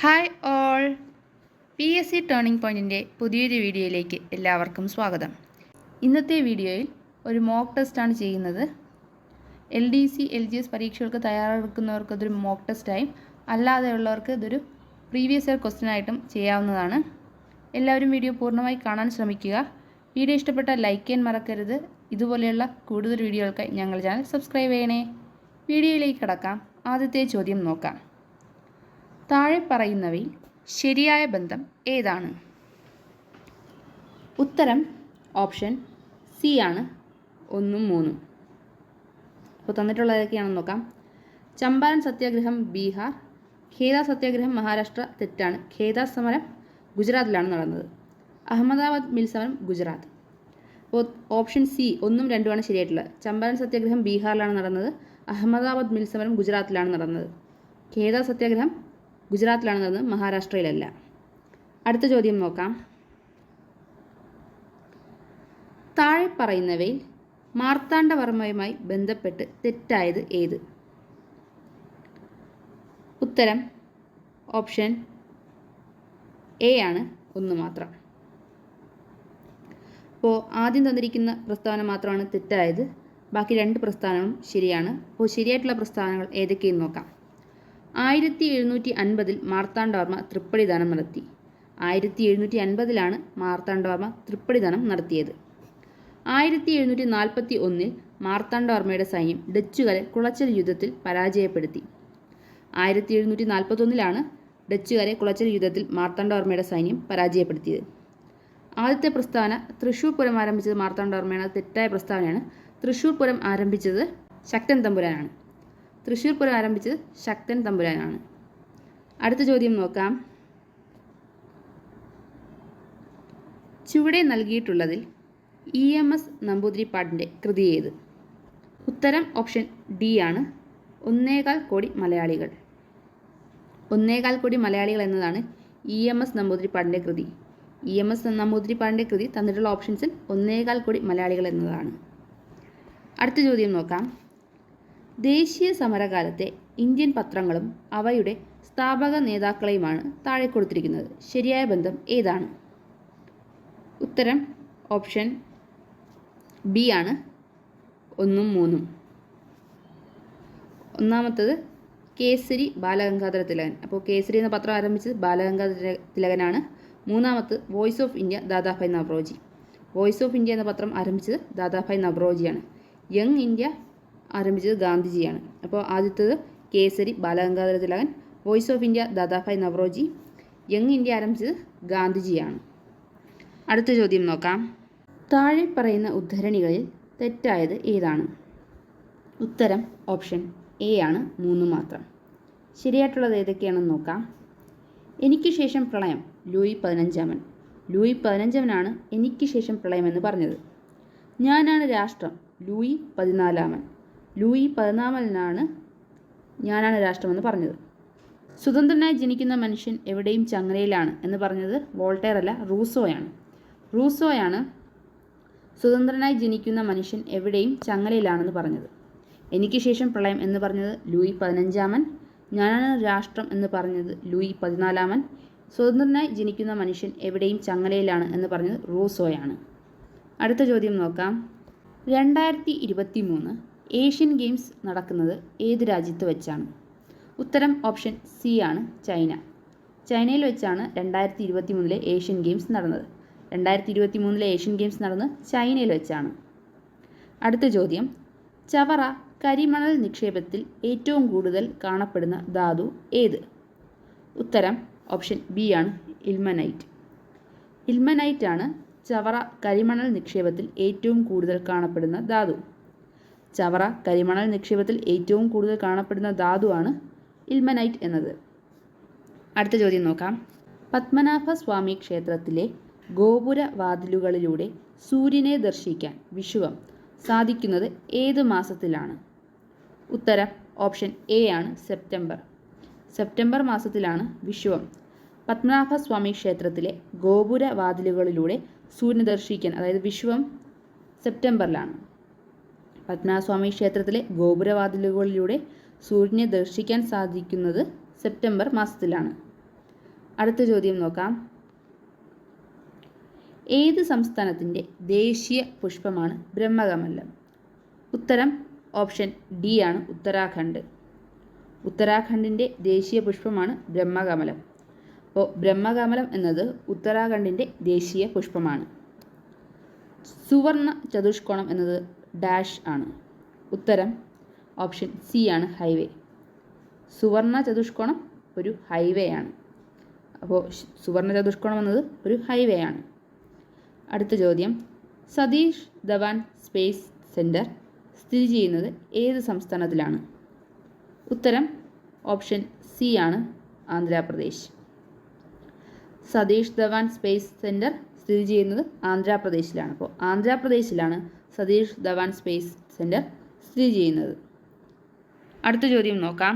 Hi all, PSC turning പോയിൻറ്റിൻ്റെ പുതിയൊരു വീഡിയോയിലേക്ക് എല്ലാവർക്കും സ്വാഗതം. ഇന്നത്തെ വീഡിയോയിൽ ഒരു മോക്ക് ടെസ്റ്റാണ് ചെയ്യുന്നത്. LDC LGS പരീക്ഷകൾക്ക് തയ്യാറെടുക്കുന്നവർക്ക് ഇതൊരു മോക്ക് ടെസ്റ്റായും അല്ലാതെയുള്ളവർക്ക് ഇതൊരു പ്രീവിയസ് ഇയർ ക്വസ്റ്റ്യൻ ആയിട്ടും ചെയ്യാവുന്നതാണ്. എല്ലാവരും വീഡിയോ പൂർണ്ണമായി കാണാൻ ശ്രമിക്കുക. വീഡിയോ ഇഷ്ടപ്പെട്ടാൽ ലൈക്ക് ചെയ്യാൻ മറക്കരുത്. ഇതുപോലെയുള്ള കൂടുതൽ വീഡിയോകൾക്കായി ഞങ്ങളുടെ ചാനൽ സബ്സ്ക്രൈബ് ചെയ്യണേ. വീഡിയോയിലേക്ക് കടക്കാം. ആദ്യത്തെ ചോദ്യം നോക്കാം. താഴെ പറയുന്നവയിൽ ശരിയായ ബന്ധം ഏതാണ്? ഉത്തരം ഓപ്ഷൻ സി ആണ്, 1ഉം 3ഉം. അപ്പോൾ തന്നിട്ടുള്ളതൊക്കെയാണെന്ന് നോക്കാം. ചമ്പാരൻ സത്യാഗ്രഹം ബീഹാർ, ഖേദ സത്യാഗ്രഹം മഹാരാഷ്ട്ര. തെറ്റാണ്. ഖേദ സമരം ഗുജറാത്തിലാണ് നടന്നത്. അഹമ്മദാബാദ് മിൽ സമരം ഗുജറാത്ത്. അപ്പോൾ ഓപ്ഷൻ സി 1ഉം 2ഉമാണ് ശരിയായിട്ടുള്ളത്. ചമ്പാരൻ സത്യാഗ്രഹം ബീഹാറിലാണ് നടന്നത്. അഹമ്മദാബാദ് മിൽ സമരം ഗുജറാത്തിലാണ് നടന്നത്. ഖേദ സത്യാഗ്രഹം ഗുജറാത്തിലാണ് നടന്നത്, മഹാരാഷ്ട്രയിലല്ല. അടുത്ത ചോദ്യം നോക്കാം. താഴെ പറയുന്നവയിൽ മാർത്താണ്ഡവർമ്മയുമായി ബന്ധപ്പെട്ട് തെറ്റായത് ഏത്? ഉത്തരം ഓപ്ഷൻ എ ആണ്, 1 മാത്രം. അപ്പോൾ ആദ്യം തന്നിരിക്കുന്ന പ്രസ്താവന മാത്രമാണ് തെറ്റായത്. ബാക്കി 2 പ്രസ്താവനകളും ശരിയാണ്. അപ്പോൾ ശരിയായിട്ടുള്ള പ്രസ്താവനകൾ ഏതൊക്കെയെന്ന് നോക്കാം. 1750 മാർത്താണ്ഡവർമ്മ തൃപ്പടിദാനം നടത്തി. 1750 മാർത്താണ്ഡവർമ്മ തൃപ്പടിദാനം നടത്തിയത്. 1741 മാർത്താണ്ഡവർമ്മയുടെ സൈന്യം ഡച്ചുകാരെ കുളച്ചൽ യുദ്ധത്തിൽ പരാജയപ്പെടുത്തി. 1741 ഡച്ചുകാരെ കുളച്ചൽ യുദ്ധത്തിൽ മാർത്താണ്ഡവർമ്മയുടെ സൈന്യം പരാജയപ്പെടുത്തിയത്. ആദ്യത്തെ പ്രസ്താവന തൃശ്ശൂർ പൂരം ആരംഭിച്ചത് മാർത്താണ്ഡവർമ്മയാണ്. തെറ്റായ പ്രസ്താവനയാണ്. തൃശ്ശൂർ പൂരം ആരംഭിച്ചത് ശക്തൻ തമ്പുരാനാണ്. തൃശ്ശൂർ പൂരം ആരംഭിച്ചത് ശക്തൻ തമ്പുരാനാണ്. അടുത്ത ചോദ്യം നോക്കാം. ചുവടെ നൽകിയിട്ടുള്ളതിൽ EMS നമ്പൂതിരിപ്പാടിൻ്റെ കൃതി ഏത്? ഉത്തരം ഓപ്ഷൻ ഡി ആണ്, 1.25 കോടി മലയാളികൾ. 1.25 കോടി മലയാളികൾ എന്നതാണ് EMS നമ്പൂതിരിപ്പാടിൻ്റെ കൃതി. EMS നമ്പൂതിരിപ്പാടിൻ്റെ കൃതി തന്നിട്ടുള്ള ഓപ്ഷൻസിൽ 1.25 കോടി മലയാളികൾ എന്നതാണ്. അടുത്ത ചോദ്യം നോക്കാം. ദേശീയ സമരകാലത്തെ ഇന്ത്യൻ പത്രങ്ങളും അവയുടെ സ്ഥാപക നേതാക്കളെയുമാണ് താഴെ കൊടുത്തിരിക്കുന്നത്. ശരിയായ ബന്ധം ഏതാണ്? ഉത്തരം ഓപ്ഷൻ ബി ആണ്, 1ഉം 3ഉം. ഒന്നാമത്തത് കേസരി ബാലഗംഗാധര തിലകൻ. അപ്പോൾ കേസരി എന്ന പത്രം ആരംഭിച്ചത് ബാലഗംഗാധര തിലകനാണ്. മൂന്നാമത് voice of India Dadabhai Naoroji. Voice of India എന്ന പത്രം ആരംഭിച്ചത് ദാദാഭായ് നവറോജിയാണ്. യങ് ഇന്ത്യ ആരംഭിച്ചത് ഗാന്ധിജിയാണ്. അപ്പോൾ ആദ്യത്തേത് Kesari Balagangadhara Thilakan, voice of India Dadabhai Naoroji, young India ആരംഭിച്ചത് ഗാന്ധിജിയാണ്. അടുത്ത ചോദ്യം നോക്കാം. താഴെ പറയുന്ന ഉദ്ധരണികളിൽ തെറ്റായത് ഏതാണ്? ഉത്തരം ഓപ്ഷൻ എ ആണ്, 3 മാത്രം. ശരിയായിട്ടുള്ളത് ഏതൊക്കെയാണെന്ന് നോക്കാം. എനിക്ക് ശേഷം പ്രളയം ലൂയി 15. ലൂയി 15 എനിക്ക് ശേഷം പ്രളയം എന്ന് പറഞ്ഞത്. ഞാനാണ് രാഷ്ട്രം ലൂയി 14. ലൂയി 14 ഞാനാണ് രാഷ്ട്രമെന്ന് പറഞ്ഞത്. സ്വതന്ത്രനായി ജനിക്കുന്ന മനുഷ്യൻ എവിടെയും ചങ്ങലയിലാണ് എന്ന് പറഞ്ഞത് വോൾട്ടയർ അല്ല, റൂസോയാണ്. റൂസോയാണ് സ്വതന്ത്രനായി ജനിക്കുന്ന മനുഷ്യൻ എവിടെയും ചങ്ങലയിലാണെന്ന് പറഞ്ഞത്. എനിക്ക് ശേഷം പ്രളയം എന്ന് പറഞ്ഞത് ലൂയി 15. ഞാനാണ് രാഷ്ട്രം എന്ന് പറഞ്ഞത് ലൂയി 14. സ്വതന്ത്രനായി ജനിക്കുന്ന മനുഷ്യൻ എവിടെയും ചങ്ങലയിലാണ് എന്ന് പറഞ്ഞത് റൂസോയാണ്. അടുത്ത ചോദ്യം നോക്കാം. 2023 ഏഷ്യൻ ഗെയിംസ് നടക്കുന്നത് ഏത് രാജ്യത്ത് വെച്ചാണ്? ഉത്തരം ഓപ്ഷൻ സി ആണ്, ചൈന. ചൈനയിൽ വെച്ചാണ് 2023 ഏഷ്യൻ ഗെയിംസ് നടന്നത്. 2023 ഏഷ്യൻ ഗെയിംസ് നടന്നത് ചൈനയിൽ വെച്ചാണ്. അടുത്ത ചോദ്യം. ചവറ കരിമണൽ നിക്ഷേപത്തിൽ ഏറ്റവും കൂടുതൽ കാണപ്പെടുന്ന ധാതു ഏത്? ഉത്തരം ഓപ്ഷൻ ബി ആണ്, ഇൽമനൈറ്റ്. ഇൽമനൈറ്റ് ആണ് ചവറ കരിമണൽ നിക്ഷേപത്തിൽ ഏറ്റവും കൂടുതൽ കാണപ്പെടുന്ന ധാതു. ചവറ കരിമണൽ നിക്ഷേപത്തിൽ ഏറ്റവും കൂടുതൽ കാണപ്പെടുന്ന ധാതുവാണ് ഇൽമനൈറ്റ് എന്നത്. അടുത്ത ചോദ്യം നോക്കാം. പത്മനാഭസ്വാമി ക്ഷേത്രത്തിലെ ഗോപുരവാതിലുകളിലൂടെ സൂര്യനെ ദർശിക്കാൻ വിഷുവം സാധിക്കുന്നത് ഏത് മാസത്തിലാണ്? ഉത്തരം ഓപ്ഷൻ എ ആണ്, സെപ്റ്റംബർ. സെപ്റ്റംബർ മാസത്തിലാണ് വിഷുവം. പത്മനാഭസ്വാമി ക്ഷേത്രത്തിലെ ഗോപുരവാതിലുകളിലൂടെ സൂര്യനെ ദർശിക്കാൻ, അതായത് വിഷുവം സെപ്റ്റംബറിലാണ്. പത്മനാഭസ്വാമി ക്ഷേത്രത്തിലെ ഗോപുരവാതിലുകളിലൂടെ സൂര്യനെ ദർശിക്കാൻ സാധിക്കുന്നത് സെപ്റ്റംബർ മാസത്തിലാണ്. അടുത്ത ചോദ്യം നോക്കാം. ഏത് സംസ്ഥാനത്തിൻ്റെ ദേശീയ പുഷ്പമാണ് ബ്രഹ്മകമലം? ഉത്തരം ഓപ്ഷൻ ഡി ആണ്, ഉത്തരാഖണ്ഡ്. ഉത്തരാഖണ്ഡിൻ്റെ ദേശീയ പുഷ്പമാണ് ബ്രഹ്മകമലം. അപ്പോൾ ബ്രഹ്മകമലം എന്നത് ഉത്തരാഖണ്ഡിൻ്റെ ദേശീയ പുഷ്പമാണ്. സുവർണ ചതുഷ്കോണം എന്നത് ഡാഷ് ആണ്. ഉത്തരം ഓപ്ഷൻ സി ആണ്, ഹൈവേ. സുവർണ ചതുഷ്കോണം ഒരു ഹൈവേ ആണ്. അപ്പോൾ സുവർണ ചതുഷ്കോണം എന്നത് ഒരു ഹൈവേ ആണ്. അടുത്ത ചോദ്യം. സതീഷ് ധവാൻ സ്പേസ് സെൻറ്റർ സ്ഥിതി ചെയ്യുന്നത് ഏത് സംസ്ഥാനത്തിലാണ്? ഉത്തരം ഓപ്ഷൻ സി ആണ്, ആന്ധ്രാപ്രദേശ്. സതീഷ് ധവാൻ സ്പേസ് സെൻറ്റർ സ്ഥിതി ചെയ്യുന്നത് ആന്ധ്രാപ്രദേശിലാണ്. അപ്പോൾ ആന്ധ്രാപ്രദേശിലാണ് സതീഷ് ധവാൻ സ്പേസ് സെൻറ്റർ സ്ഥിതി ചെയ്യുന്നത്. അടുത്ത ചോദ്യം നോക്കാം.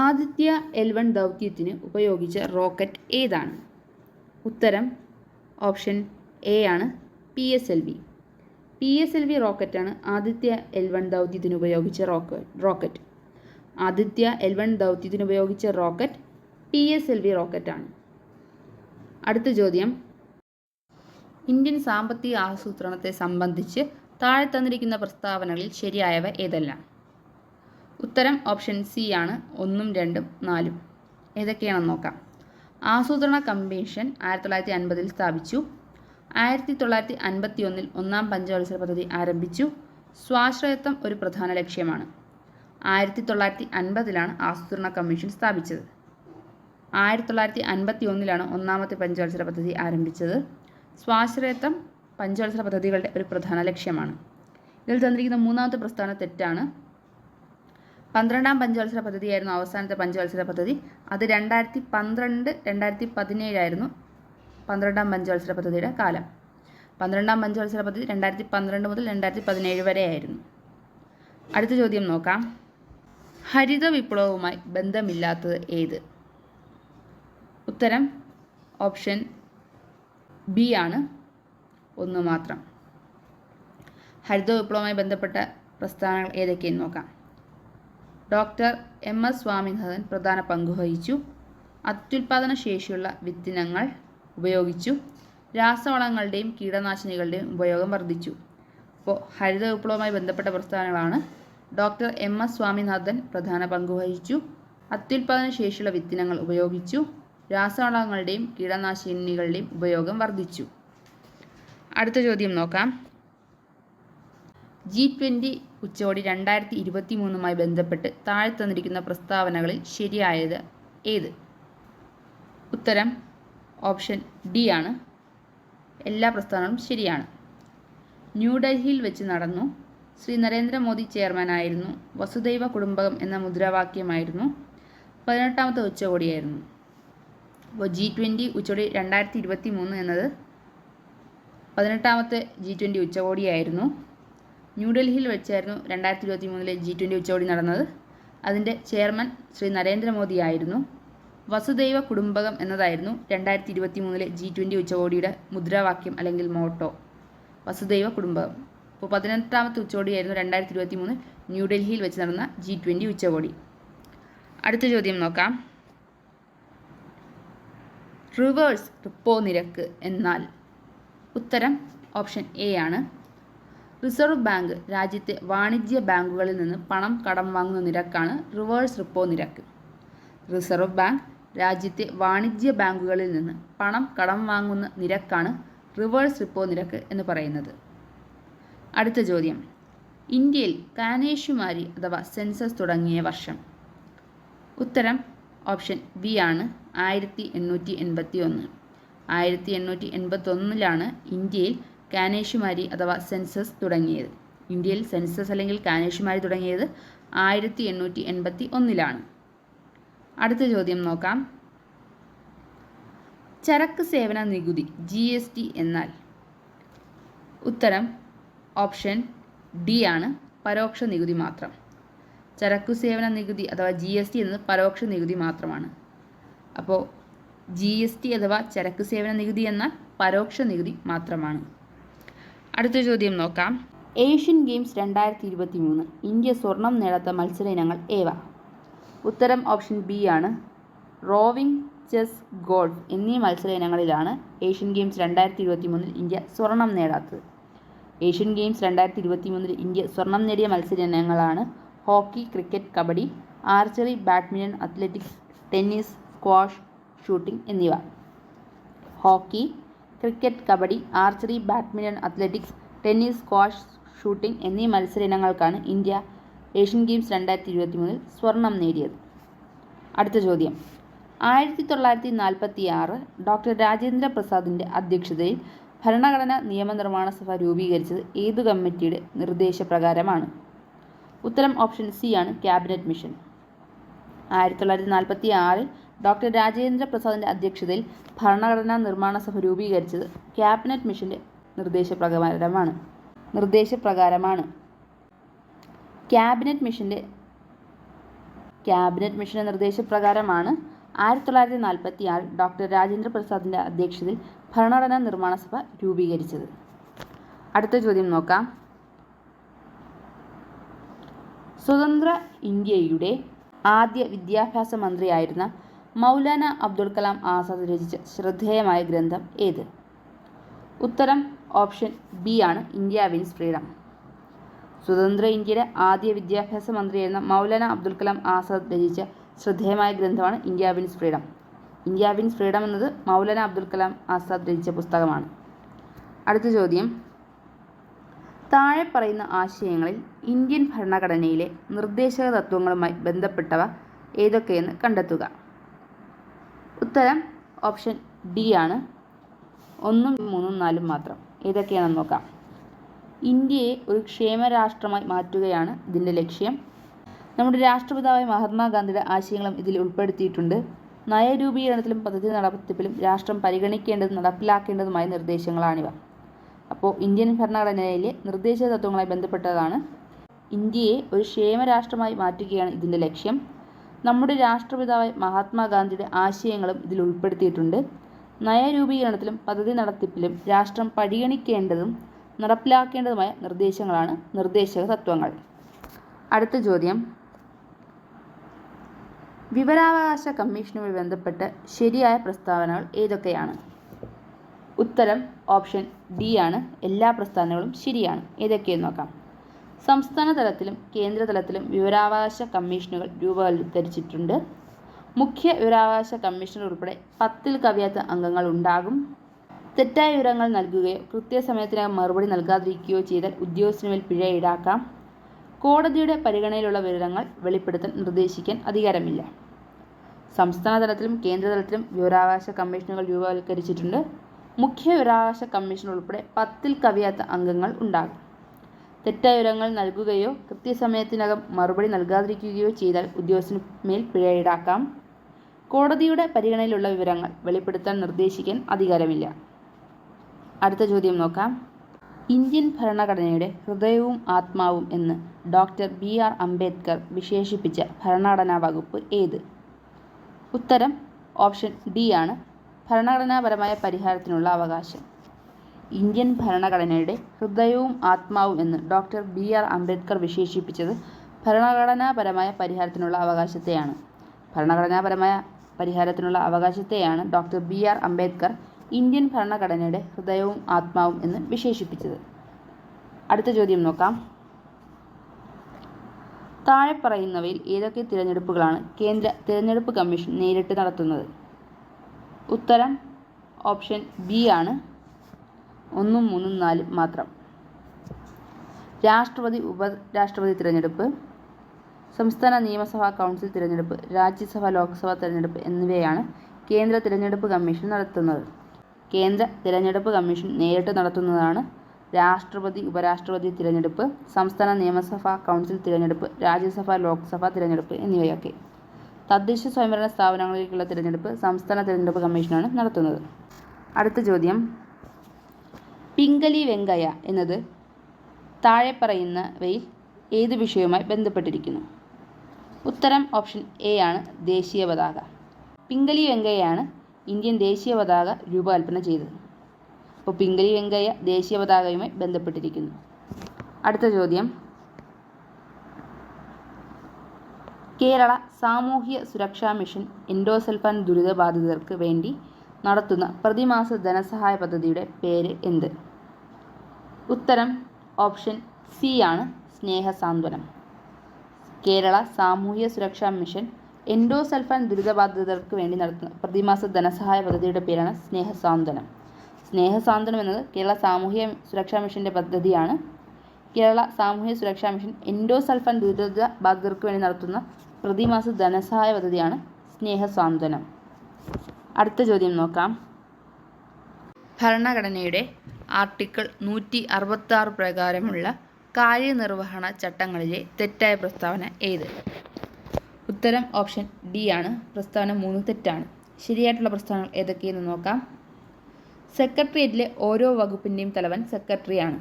ആദിത്യ L1 ദൗത്യത്തിന് ഉപയോഗിച്ച റോക്കറ്റ് ഏതാണ്? ഉത്തരം ഓപ്ഷൻ എ ആണ്, PSLV. PSLV റോക്കറ്റാണ് ആദിത്യ L1 ദൗത്യത്തിന് ഉപയോഗിച്ച റോക്കറ്റ്. ആദിത്യ L1 ദൗത്യത്തിന് ഉപയോഗിച്ച റോക്കറ്റ് PSLV റോക്കറ്റാണ്. അടുത്ത ചോദ്യം. ഇന്ത്യൻ സാമ്പത്തിക ആസൂത്രണത്തെ സംബന്ധിച്ച് താഴെ തന്നിരിക്കുന്ന പ്രസ്താവനകളിൽ ശരിയായവ ഏതെല്ലാം? ഉത്തരം ഓപ്ഷൻ സി ആണ്, 1, 2, 4. ഏതൊക്കെയാണെന്ന് നോക്കാം. ആസൂത്രണ കമ്മീഷൻ 1950 സ്ഥാപിച്ചു. 1951 ഒന്നാം പഞ്ചവത്സര പദ്ധതി ആരംഭിച്ചു. സ്വാശ്രയത്വം ഒരു പ്രധാന ലക്ഷ്യമാണ്. 1950 ആസൂത്രണ കമ്മീഷൻ സ്ഥാപിച്ചത്. 1951 ഒന്നാമത്തെ പഞ്ചവത്സര പദ്ധതി ആരംഭിച്ചത്. സ്വാശ്രയത്വം പഞ്ചവത്സര പദ്ധതികളുടെ ഒരു പ്രധാന ലക്ഷ്യമാണ്. ഇതിൽ തന്നിരിക്കുന്ന മൂന്നാമത്തെ പ്രസ്താവന തെറ്റാണ്. 12ാം പഞ്ചവത്സര പദ്ധതിയായിരുന്നു അവസാനത്തെ പഞ്ചവത്സര പദ്ധതി. അത് 2012-2017 ആയിരുന്നു 12ാം പഞ്ചവത്സര പദ്ധതിയുടെ കാലം. 12ാം പഞ്ചവത്സര പദ്ധതി 2012 മുതൽ 2017 വരെ ആയിരുന്നു. അടുത്ത ചോദ്യം നോക്കാം. ഹരിത വിപ്ലവവുമായി ബന്ധമില്ലാത്തത് ഏത്? ഉത്തരം ഓപ്ഷൻ ബി ആണ്, 1 മാത്രം. ഹരിത വിപ്ലവവുമായി ബന്ധപ്പെട്ട പ്രസ്ഥാനങ്ങൾ ഏതൊക്കെയെന്ന് നോക്കാം. ഡോക്ടർ MS സ്വാമിനാഥൻ പ്രധാന പങ്ക് വഹിച്ചു. അത്യുൽപാദന ശേഷിയുള്ള വിത്തിനങ്ങൾ ഉപയോഗിച്ചു. രാസവളങ്ങളുടെയും കീടനാശിനികളുടെയും ഉപയോഗം വർദ്ധിച്ചു. അപ്പോൾ ഹരിത വിപ്ലവവുമായി ബന്ധപ്പെട്ട പ്രസ്ഥാനങ്ങളാണ്. ഡോക്ടർ MS സ്വാമിനാഥൻ പ്രധാന പങ്ക് വഹിച്ചു. അത്യുൽപാദന ശേഷിയുള്ള വിത്തിനങ്ങൾ ഉപയോഗിച്ചു. രാസവളങ്ങളുടെയും കീടനാശിനികളുടെയും ഉപയോഗം വർദ്ധിച്ചു. അടുത്ത ചോദ്യം നോക്കാം. G20 ഉച്ചകോടി 2023 ബന്ധപ്പെട്ട് താഴെ തന്നിരിക്കുന്ന പ്രസ്താവനകളിൽ ശരിയായത് ഏത്? ഉത്തരം ഓപ്ഷൻ ഡി ആണ്, എല്ലാ പ്രസ്താവനകളും ശരിയാണ്. ന്യൂഡൽഹിയിൽ വെച്ച് നടന്നു. ശ്രീ നരേന്ദ്രമോദി ചെയർമാനായിരുന്നു. വസുദൈവ കുടുംബകം എന്ന മുദ്രാവാക്യമായിരുന്നു. 18ാമത്തെ ഉച്ചകോടിയായിരുന്നു. അപ്പോൾ G20 ഉച്ചകോടി 2023 എന്നത് 18ാമത്തെ G20 ഉച്ചകോടിയായിരുന്നു. ന്യൂഡൽഹിയിൽ വെച്ചായിരുന്നു 2023 G20 ഉച്ചകോടി നടന്നത്. അതിൻ്റെ ചെയർമാൻ ശ്രീ നരേന്ദ്രമോദി ആയിരുന്നു. വസുദൈവ കുടുംബകം എന്നതായിരുന്നു 2023 G20 ഉച്ചകോടിയുടെ മുദ്രാവാക്യം അല്ലെങ്കിൽ മോട്ടോ, വസുദൈവ കുടുംബകം. അപ്പോൾ 18ാമത്തെ ഉച്ചകോടിയായിരുന്നു 2023 ന്യൂഡൽഹിയിൽ വെച്ച് നടന്ന G20 ഉച്ചകോടി. അടുത്ത ചോദ്യം നോക്കാം. റിവേഴ്സ് റിപ്പോ നിരക്ക് എന്നാൽ? ഉത്തരം ഓപ്ഷൻ എ ആണ്. റിസർവ് ബാങ്ക് രാജ്യത്തെ വാണിജ്യ ബാങ്കുകളിൽ നിന്ന് പണം കടം വാങ്ങുന്ന നിരക്കാണ് റിവേഴ്സ് റിപ്പോ നിരക്ക്. റിസർവ് ബാങ്ക് രാജ്യത്തെ വാണിജ്യ ബാങ്കുകളിൽ നിന്ന് പണം കടം വാങ്ങുന്ന നിരക്കാണ് റിവേഴ്സ് റിപ്പോ നിരക്ക് എന്ന് പറയുന്നത്. അടുത്ത ചോദ്യം. ഇന്ത്യയിൽ കാനേഷുമാരി അഥവാ സെൻസസ് തുടങ്ങിയ വർഷം? ഉത്തരം ഓപ്ഷൻ ബി ആണ്, 1881. 1881 ഇന്ത്യയിൽ കാനേഷുമാരി അഥവാ സെൻസസ് തുടങ്ങിയത്. ഇന്ത്യയിൽ സെൻസസ് അല്ലെങ്കിൽ കാനേഷുമാരി തുടങ്ങിയത് 1881. അടുത്ത ചോദ്യം നോക്കാം. ചരക്ക് സേവന നികുതി GST എന്നാൽ? ഉത്തരം ഓപ്ഷൻ ഡി ആണ്, പരോക്ഷ നികുതി മാത്രം. ചരക്കു സേവന നികുതി അഥവാ GST എന്നത് പരോക്ഷ നികുതി മാത്രമാണ്. അപ്പോൾ GST അഥവാ ചരക്ക് സേവന നികുതി എന്നാൽ പരോക്ഷ നികുതി മാത്രമാണ്. അടുത്ത ചോദ്യം നോക്കാം. ഏഷ്യൻ ഗെയിംസ് 2023 ഇന്ത്യ സ്വർണം നേടാത്ത മത്സര ഇനങ്ങൾ ഏവ? ഉത്തരം ഓപ്ഷൻ ബി ആണ്, റോവിംഗ്, ചെസ്, ഗോൾഫ് എന്നീ മത്സര ഇനങ്ങളിലാണ് ഏഷ്യൻ ഗെയിംസ് 2023 ഇന്ത്യ സ്വർണം നേടാത്തത്. ഏഷ്യൻ ഗെയിംസ് 2023 ഇന്ത്യ സ്വർണം നേടിയ മത്സര ഇനങ്ങളാണ് hockey, cricket, kabaddi, archery, badminton, athletics, tennis, squash, shooting എന്നിവ. Hockey, cricket, kabaddi, archery, badminton, athletics, tennis, squash, shooting എന്നീ മത്സര ഇനങ്ങൾക്കാണ് ഇന്ത്യ ഏഷ്യൻ ഗെയിംസ് 2023 സ്വർണം നേടിയത്. അടുത്ത ചോദ്യം. 1946 ഡോക്ടർ രാജേന്ദ്ര പ്രസാദിൻ്റെ അധ്യക്ഷതയിൽ ഭരണഘടനാ നിയമനിർമ്മാണ സഭ രൂപീകരിച്ചത് ഏതു കമ്മിറ്റിയുടെ നിർദ്ദേശപ്രകാരമാണ്? ഉത്തരം ഓപ്ഷൻ സി ആണ്, ക്യാബിനറ്റ് മിഷൻ. 1946 ഡോക്ടർ രാജേന്ദ്ര പ്രസാദിൻ്റെ അധ്യക്ഷതയിൽ ഭരണഘടനാ നിർമ്മാണ സഭ രൂപീകരിച്ചത് ക്യാബിനറ്റ് മിഷൻ്റെ നിർദ്ദേശപ്രകാരമാണ്. ക്യാബിനറ്റ് മിഷൻ്റെ നിർദ്ദേശപ്രകാരമാണ് 1946 ഡോക്ടർ രാജേന്ദ്ര പ്രസാദിൻ്റെ അധ്യക്ഷതയിൽ ഭരണഘടനാ നിർമ്മാണ സഭ രൂപീകരിച്ചത്. അടുത്ത ചോദ്യം നോക്കാം. സ്വതന്ത്ര ഇന്ത്യയുടെ ആദ്യ വിദ്യാഭ്യാസ മന്ത്രിയായിരുന്ന മൗലാന അബ്ദുൽ കലാം ആസാദ് രചിച്ച ശ്രദ്ധേയമായ ഗ്രന്ഥം ഏത്? ഉത്തരം ഓപ്ഷൻ ബി ആണ്, ഇന്ത്യ വിൻസ് ഫ്രീഡം. സ്വതന്ത്ര ഇന്ത്യയുടെ ആദ്യ വിദ്യാഭ്യാസ മന്ത്രിയായിരുന്ന മൗലാന അബ്ദുൽ കലാം ആസാദ് രചിച്ച ശ്രദ്ധേയമായ ഗ്രന്ഥമാണ് India wins freedom. India wins freedom എന്നത് മൗലാന അബ്ദുൽ കലാം ആസാദ് രചിച്ച പുസ്തകമാണ്. അടുത്ത ചോദ്യം. താഴെ പറയുന്ന ആശയങ്ങളിൽ ഇന്ത്യൻ ഭരണഘടനയിലെ നിർദ്ദേശക തത്വങ്ങളുമായി ബന്ധപ്പെട്ടവ ഏതൊക്കെയെന്ന് കണ്ടെത്തുക. ഉത്തരം ഓപ്ഷൻ ഡി ആണ്, 1, 3, 4 മാത്രം. ഏതൊക്കെയാണെന്ന് നോക്കാം. ഇന്ത്യയെ ഒരു ക്ഷേമരാഷ്ട്രമായി മാറ്റുകയാണ് ഇതിൻ്റെ ലക്ഷ്യം. നമ്മുടെ രാഷ്ട്രപിതാവായ മഹാത്മാഗാന്ധിയുടെ ആശയങ്ങളും ഇതിൽ ഉൾപ്പെടുത്തിയിട്ടുണ്ട്. നയരൂപീകരണത്തിലും പദ്ധതി നടത്തിപ്പിലും രാഷ്ട്രം പരിഗണിക്കേണ്ടതും നടപ്പിലാക്കേണ്ടതുമായ നിർദ്ദേശങ്ങളാണിവ. അപ്പോൾ ഇന്ത്യൻ ഭരണഘടനയിലെ നിർദ്ദേശക തത്വങ്ങളുമായി ബന്ധപ്പെട്ടതാണ്. ഇന്ത്യയെ ഒരു ക്ഷേമരാഷ്ട്രമായി മാറ്റുകയാണ് ഇതിൻ്റെ ലക്ഷ്യം. നമ്മുടെ രാഷ്ട്രപിതാവായ മഹാത്മാഗാന്ധിയുടെ ആശയങ്ങളും ഇതിൽ ഉൾപ്പെടുത്തിയിട്ടുണ്ട്. നയരൂപീകരണത്തിലും പദ്ധതി നടത്തിപ്പിലും രാഷ്ട്രം പരിഗണിക്കേണ്ടതും നടപ്പിലാക്കേണ്ടതുമായ നിർദ്ദേശങ്ങളാണ് നിർദ്ദേശക തത്വങ്ങൾ. അടുത്ത ചോദ്യം. വിവരാവകാശ കമ്മീഷനുമായി ബന്ധപ്പെട്ട് ശരിയായ പ്രസ്താവനകൾ ഏതൊക്കെയാണ്? ഉത്തരം ഓപ്ഷൻ ഡി ആണ്, എല്ലാ പ്രസ്താവനകളും ശരിയാണ്. ഏതൊക്കെയെന്ന് നോക്കാം. സംസ്ഥാന തലത്തിലും കേന്ദ്ര തലത്തിലും വിവരാവകാശ കമ്മീഷനുകൾ രൂപവത്കരിച്ചിട്ടുണ്ട്. മുഖ്യ വിവരാവകാശ കമ്മീഷണർ ഉൾപ്പെടെ 10-ൽ കവിയാത്ത അംഗങ്ങൾ ഉണ്ടാകും. തെറ്റായ വിവരങ്ങൾ നൽകുകയോ കൃത്യസമയത്തിനകം മറുപടി നൽകാതിരിക്കുകയോ ചെയ്താൽ ഉദ്യോഗസ്ഥനുമേൽ പിഴ ഈടാക്കാം. കോടതിയുടെ പരിഗണനയിലുള്ള വിവരങ്ങൾ വെളിപ്പെടുത്താൻ നിർദ്ദേശിക്കാൻ അധികാരമില്ല. സംസ്ഥാന തലത്തിലും കേന്ദ്ര തലത്തിലും വിവരാവകാശ കമ്മീഷനുകൾ രൂപവത്കരിച്ചിട്ടുണ്ട്. മുഖ്യ വിവരാവകാശ കമ്മീഷണർ ഉൾപ്പെടെ 10-ൽ കവിയാത്ത അംഗങ്ങൾ ഉണ്ടാകും. തെറ്റായ വിവരങ്ങൾ നൽകുകയോ കൃത്യസമയത്തിനകം മറുപടി നൽകാതിരിക്കുകയോ ചെയ്താൽ ഉദ്യോഗസ്ഥന് മേൽ പിഴ ഈടാക്കാം. കോടതിയുടെ പരിഗണനയിലുള്ള വിവരങ്ങൾ വെളിപ്പെടുത്താൻ നിർദ്ദേശിക്കാൻ അധികാരമില്ല. അടുത്ത ചോദ്യം നോക്കാം. ഇന്ത്യൻ ഭരണഘടനയുടെ ഹൃദയവും ആത്മാവും എന്ന് ഡോക്ടർ BR അംബേദ്കർ വിശേഷിപ്പിച്ച ഭരണഘടനാ വകുപ്പ് ഏത്? ഉത്തരം ഓപ്ഷൻ ഡി ആണ്, ഭരണഘടനാപരമായ പരിഹാരത്തിനുള്ള അവകാശം. ഇന്ത്യൻ ഭരണഘടനയുടെ ഹൃദയവും ആത്മാവും എന്ന് ഡോക്ടർ BR അംബേദ്കർ വിശേഷിപ്പിച്ചത് ഭരണഘടനാപരമായ പരിഹാരത്തിനുള്ള അവകാശത്തെയാണ്. ഭരണഘടനാപരമായ പരിഹാരത്തിനുള്ള അവകാശത്തെയാണ് ഡോക്ടർ BR അംബേദ്കർ ഇന്ത്യൻ ഭരണഘടനയുടെ ഹൃദയവും ആത്മാവും എന്ന് വിശേഷിപ്പിച്ചത്. അടുത്ത ചോദ്യം നോക്കാം. താഴെ പറയുന്നവയിൽ ഏതൊക്കെ തിരഞ്ഞെടുപ്പുകളാണ് കേന്ദ്ര തിരഞ്ഞെടുപ്പ് കമ്മീഷൻ നേരിട്ട് നടത്തുന്നത്? ഉത്തരം ഓപ്ഷൻ ബി ആണ്, 1, 3, 4 മാത്രം. രാഷ്ട്രപതി, ഉപരാഷ്ട്രപതി തിരഞ്ഞെടുപ്പ്, സംസ്ഥാന നിയമസഭാ കൗൺസിൽ തിരഞ്ഞെടുപ്പ്, രാജ്യസഭ, ലോക്സഭാ തിരഞ്ഞെടുപ്പ് എന്നിവയാണ് കേന്ദ്ര തിരഞ്ഞെടുപ്പ് കമ്മീഷൻ നടത്തുന്നത്. കേന്ദ്ര തിരഞ്ഞെടുപ്പ് കമ്മീഷൻ നേരിട്ട് നടത്തുന്നതാണ് രാഷ്ട്രപതി, ഉപരാഷ്ട്രപതി തിരഞ്ഞെടുപ്പ്, സംസ്ഥാന നിയമസഭാ കൗൺസിൽ തിരഞ്ഞെടുപ്പ്, രാജ്യസഭ, ലോക്സഭ തിരഞ്ഞെടുപ്പ് എന്നിവയൊക്കെ. തദ്ദേശ സ്വയംഭരണ സ്ഥാപനങ്ങളിലേക്കുള്ള തിരഞ്ഞെടുപ്പ് സംസ്ഥാന തിരഞ്ഞെടുപ്പ് കമ്മീഷനാണ് നടത്തുന്നത്. അടുത്ത ചോദ്യം. പിംഗലി വെങ്കയ്യ എന്നത് താഴെ പറയുന്നവയിൽ ഏത് വിഷയവുമായി ബന്ധപ്പെട്ടിരിക്കുന്നു? ഉത്തരം ഓപ്ഷൻ എ ആണ്, ദേശീയ പതാക. പിംഗലി വെങ്കയ്യയാണ് ഇന്ത്യൻ ദേശീയ പതാക രൂപകൽപ്പന ചെയ്തത്. അപ്പോൾ പിംഗലി വെങ്കയ്യ ദേശീയ പതാകയുമായി ബന്ധപ്പെട്ടിരിക്കുന്നു. അടുത്ത ചോദ്യം. കേരള സാമൂഹ്യ സുരക്ഷാ മിഷൻ എൻഡോസൾഫാൻ ദുരിതബാധിതർക്ക് വേണ്ടി നടത്തുന്ന പ്രതിമാസ ധനസഹായ പദ്ധതിയുടെ പേര് എന്ത്? ഉത്തരം ഓപ്ഷൻ സി ആണ്, സ്നേഹസാന്ത്വനം. കേരള സാമൂഹ്യ സുരക്ഷാ മിഷൻ എൻഡോസൾഫാൻ ദുരിതബാധിതർക്ക് വേണ്ടി നടത്തുന്ന പ്രതിമാസ ധനസഹായ പദ്ധതിയുടെ പേരാണ് സ്നേഹസാന്ത്വനം. സ്നേഹസാന്ത്വനം എന്നത് കേരള സാമൂഹ്യ സുരക്ഷാ മിഷൻ്റെ പദ്ധതിയാണ്. കേരള സാമൂഹ്യ സുരക്ഷാ മിഷൻ എൻഡോസൾഫാൻ ദുരിതബാധിതർക്ക് വേണ്ടി നടത്തുന്ന പ്രതിമാസ ധനസഹായ പദ്ധതിയാണ് സ്നേഹസാന്ത്വനം. അടുത്ത ചോദ്യം നോക്കാം. ഭരണഘടനയുടെ ആർട്ടിക്കിൾ 166 പ്രകാരമുള്ള കാര്യനിർവഹണ ചട്ടങ്ങളിലെ തെറ്റായ പ്രസ്താവന ഏത്? ഉത്തരം ഓപ്ഷൻ ഡി ആണ്, പ്രസ്താവന 3 തെറ്റാണ്. ശരിയായിട്ടുള്ള പ്രസ്താവനകൾ ഏതൊക്കെയെന്ന് നോക്കാം. സെക്രട്ടേറിയറ്റിലെ ഓരോ വകുപ്പിൻ്റെയും തലവൻ സെക്രട്ടറിയാണ്.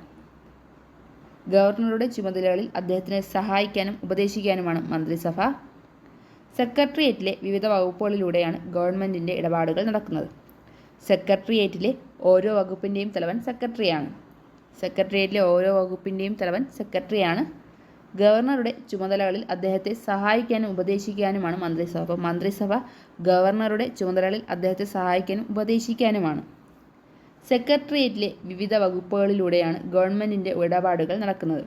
ഗവർണറുടെ ചുമതലകളിൽ അദ്ദേഹത്തിനെ സഹായിക്കാനും ഉപദേശിക്കാനുമാണ് മന്ത്രിസഭ. സെക്രട്ടേറിയറ്റിലെ വിവിധ വകുപ്പുകളിലൂടെയാണ് ഗവൺമെൻറ്റിൻ്റെ ഇടപാടുകൾ നടക്കുന്നത്. സെക്രട്ടേറിയറ്റിലെ ഓരോ വകുപ്പിൻ്റെയും തലവൻ സെക്രട്ടറിയാണ്. സെക്രട്ടേറിയറ്റിലെ ഓരോ വകുപ്പിൻ്റെയും തലവൻ സെക്രട്ടറിയാണ്. ഗവർണറുടെ ചുമതലകളിൽ അദ്ദേഹത്തെ സഹായിക്കാനും ഉപദേശിക്കാനുമാണ് മന്ത്രിസഭ. അപ്പോൾ മന്ത്രിസഭ ഗവർണറുടെ ചുമതലകളിൽ അദ്ദേഹത്തെ സഹായിക്കാനും ഉപദേശിക്കാനുമാണ്. സെക്രട്ടേറിയറ്റിലെ വിവിധ വകുപ്പുകളിലൂടെയാണ് ഗവൺമെൻറ്റിൻ്റെ ഇടപാടുകൾ നടക്കുന്നത്.